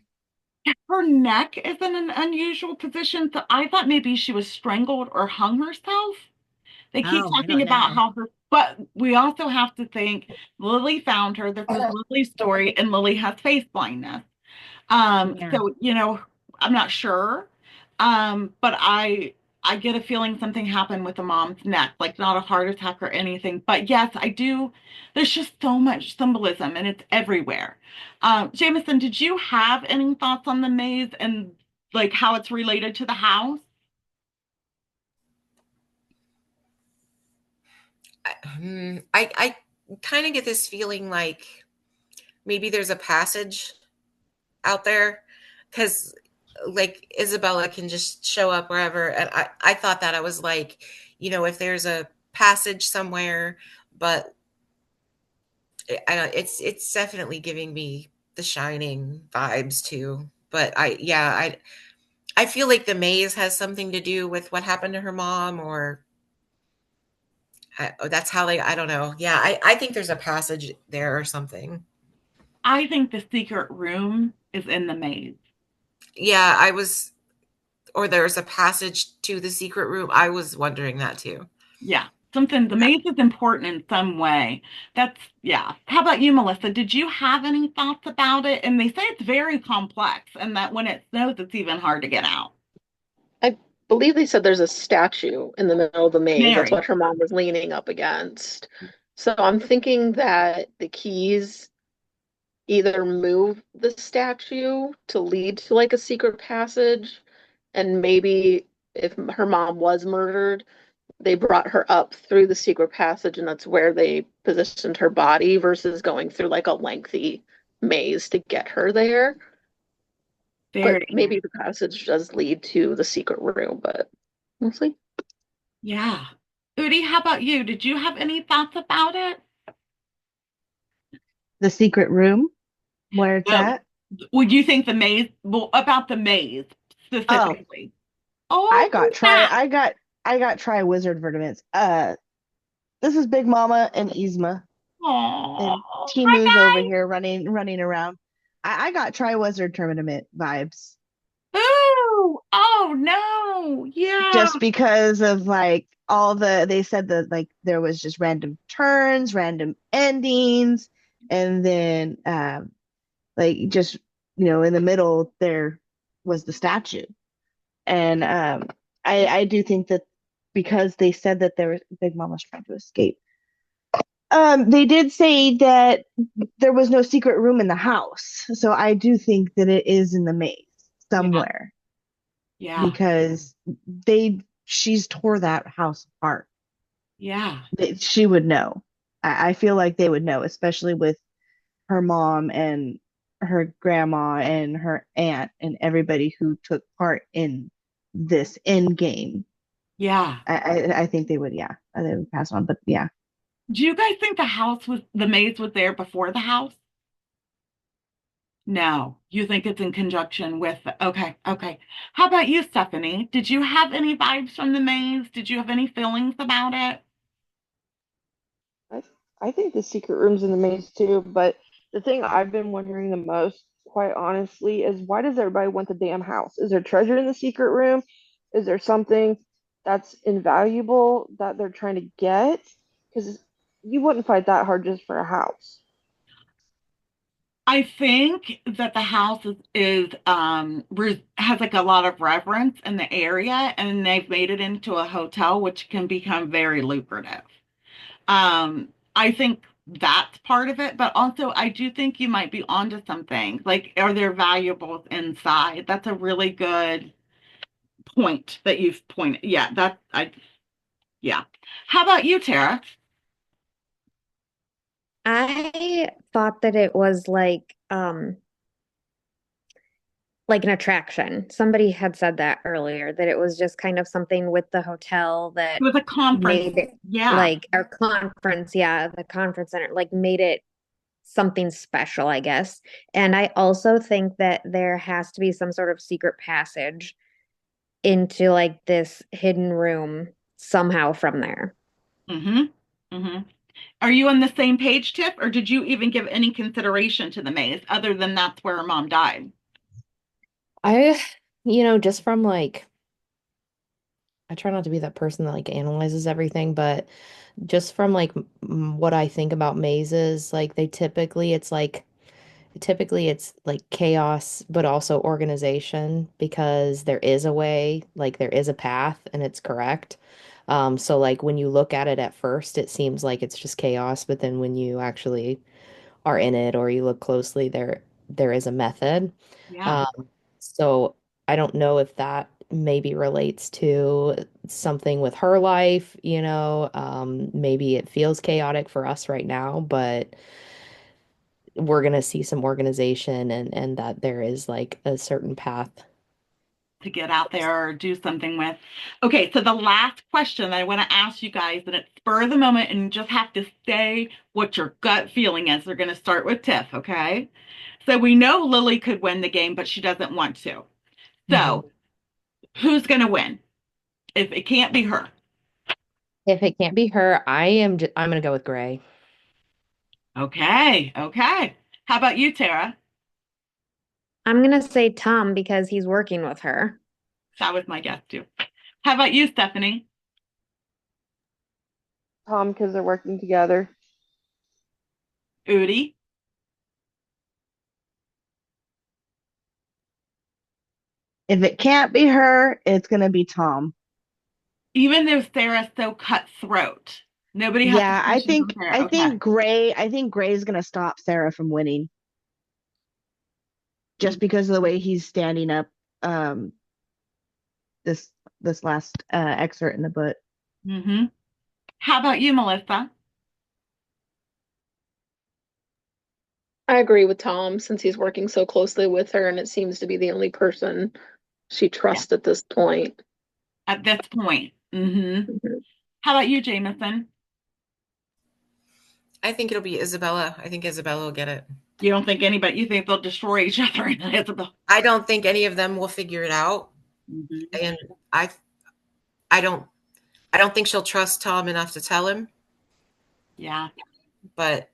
Her neck is in an unusual position, so I thought maybe she was strangled or hung herself. They keep Oh, I talking don't about know. how her, but we also have to think Lily found her. This is Lily's story, and Lily has face blindness. Yeah. So I'm not sure. But I get a feeling something happened with the mom's neck, like not a heart attack or anything. But yes, I do. There's just so much symbolism and it's everywhere. Jameson, did you have any thoughts on the maze and like how it's related to the house? I kind of get this feeling like maybe there's a passage out there because like Isabella can just show up wherever. And I thought that I was like, if there's a passage somewhere, but I don't, it's definitely giving me the Shining vibes too. But I feel like the maze has something to do with what happened to her mom, or that's how they. I don't know. Yeah, I think there's a passage there or something. I think the secret room is in the maze. Yeah, or there's a passage to the secret room. I was wondering that too. Yeah, something, the maze is important in some way. That's, yeah. How about you, Melissa? Did you have any thoughts about it? And they say it's very complex and that when it snows, it's even hard to get out. I believe they said there's a statue in the middle of the maze. That's Mary. what her mom was leaning up against. So I'm thinking that the keys either move the statue to lead to like a secret passage, and maybe if her mom was murdered, they brought her up through the secret passage, and that's where they positioned her body versus going through like a lengthy maze to get her there. But Very. maybe the passage does lead to the secret room, but we'll see. Yeah. Udi, how about you? Did you have any thoughts about it? The secret room, where it's No. at. Would you think the maze, well, about the maze Oh, specifically? Oh, snap. I got Tri Wizard Vertaments. This is Big Mama and Yzma, and Oh, hi Timu's over guys. here running around. I got Tri Wizard Tournament vibes Ooh, oh no. Yeah. just because of like all they said that like there was just random turns, random endings, and then like just in the middle there was the statue. And I do think that because they said that there was Big Mama's trying to escape. They did say that there was no secret room in the house. So I do think that it is in the maze Yeah. somewhere Yeah. because she's tore that house apart. Yeah. She would know. I feel like they would know, especially with her mom and her grandma and her aunt and everybody who took part in this end game. Yeah. I think they would pass on, but yeah. Do you guys think the maze was there before the house? No. You think it's in conjunction with okay, okay. How about you, Stephanie? Did you have any vibes from the maze? Did you have any feelings about it? I, I think the secret room's in the maze too, but the thing I've been wondering the most, quite honestly, is why does everybody want the damn house? Is there treasure in the secret room? Is there something that's invaluable that they're trying to get? Because you wouldn't fight that hard just for a house. I think that the house has like a lot of reverence in the area, and they've made it into a hotel, which can become very lucrative. I think that's part of it, but also I do think you might be onto something. Like, are there valuables inside? That's a really good point that you've pointed. Yeah. How about you, Tara? I thought that it was like an attraction. Somebody had said that earlier, that it was just kind of something with the hotel It that was a conference. made it Yeah. like our conference, yeah, the conference center, like made it something special, I guess. And I also think that there has to be some sort of secret passage into like this hidden room somehow from there. Mm-hmm. Mm-hmm. Are you on the same page, Tiff, or did you even give any consideration to the maze other than that's where her mom died? I, just from like, I try not to be that person that like analyzes everything, but just from like what I think about mazes, like typically it's like chaos, but also organization because there is a way, like there is a path and it's correct. So like when you look at it at first, it seems like it's just chaos, but then when you actually are in it or you look closely, there is a method. Yeah. Um, so I don't know if that maybe relates to something with her life, maybe it feels chaotic for us right now, but we're gonna see some organization and that there is like a certain path. To get out there or do something with. Okay, so the last question that I want to ask you guys, and it's spur of the moment, and you just have to say what your gut feeling is. We're going to start with Tiff, okay? So we know Lily could win the game, but she doesn't want to. So who's going to win if it can't be her? If it can't be her, I'm gonna go with Gray. Okay. Okay. How about you, Tara? I'm gonna say Tom because he's working with her. That was my guess too. How about you, Stephanie? Tom, because they're working together. Udi? If it can't be her, it's gonna be Tom. Even though Sarah's so cutthroat, nobody has to Yeah, I function from think her. I Okay. think Gray I think Gray's gonna stop Sarah from winning just because of the way he's standing up um this this last excerpt in the book. Mm-hmm. How about you, Melissa? I agree with Tom since he's working so closely with her and it seems to be the only person she Yeah. trusts at this point. At this point. Mm-hmm. Mhm. How about you, Jameson? I think it'll be Isabella. I think Isabella will get it. You don't think anybody, you think they'll destroy each other in Isabel? I don't think any of them will figure it out. Mm-hmm. And I I don't I don't think she'll trust Tom enough to tell him, Yeah. but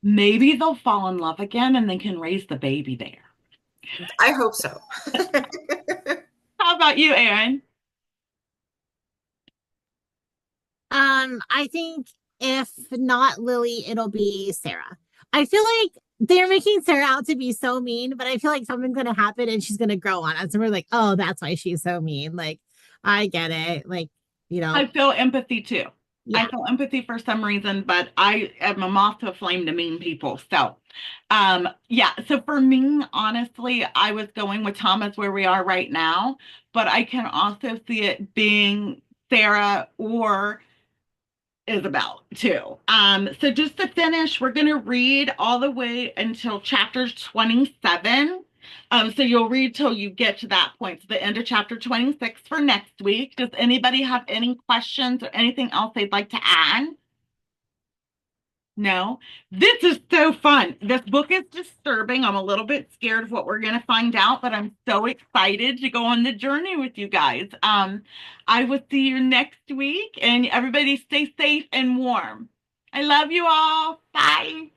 Maybe they'll fall in love again and they can raise the baby there. I hope so. How about you, Aaron? I think if not Lily, it'll be Sarah. I feel like they're making Sarah out to be so mean, but I feel like something's gonna happen and she's gonna grow on us. And we're like, oh, that's why she's so mean. Like, I get it. Like, I feel empathy too. I yeah. feel empathy for some reason, but I am a moth to a flame to mean people. So, yeah. So for me, honestly, I was going with Thomas where we are right now, but I can also see it being Sarah or Isabel too. So just to finish, we're going to read all the way until chapter 27. So you'll read till you get to that point, so the end of chapter 26 for next week. Does anybody have any questions or anything else they'd like to add? No, this is so fun. This book is disturbing. I'm a little bit scared of what we're going to find out, but I'm so excited to go on the journey with you guys. I will see you next week, and everybody stay safe and warm. I love you all. Bye.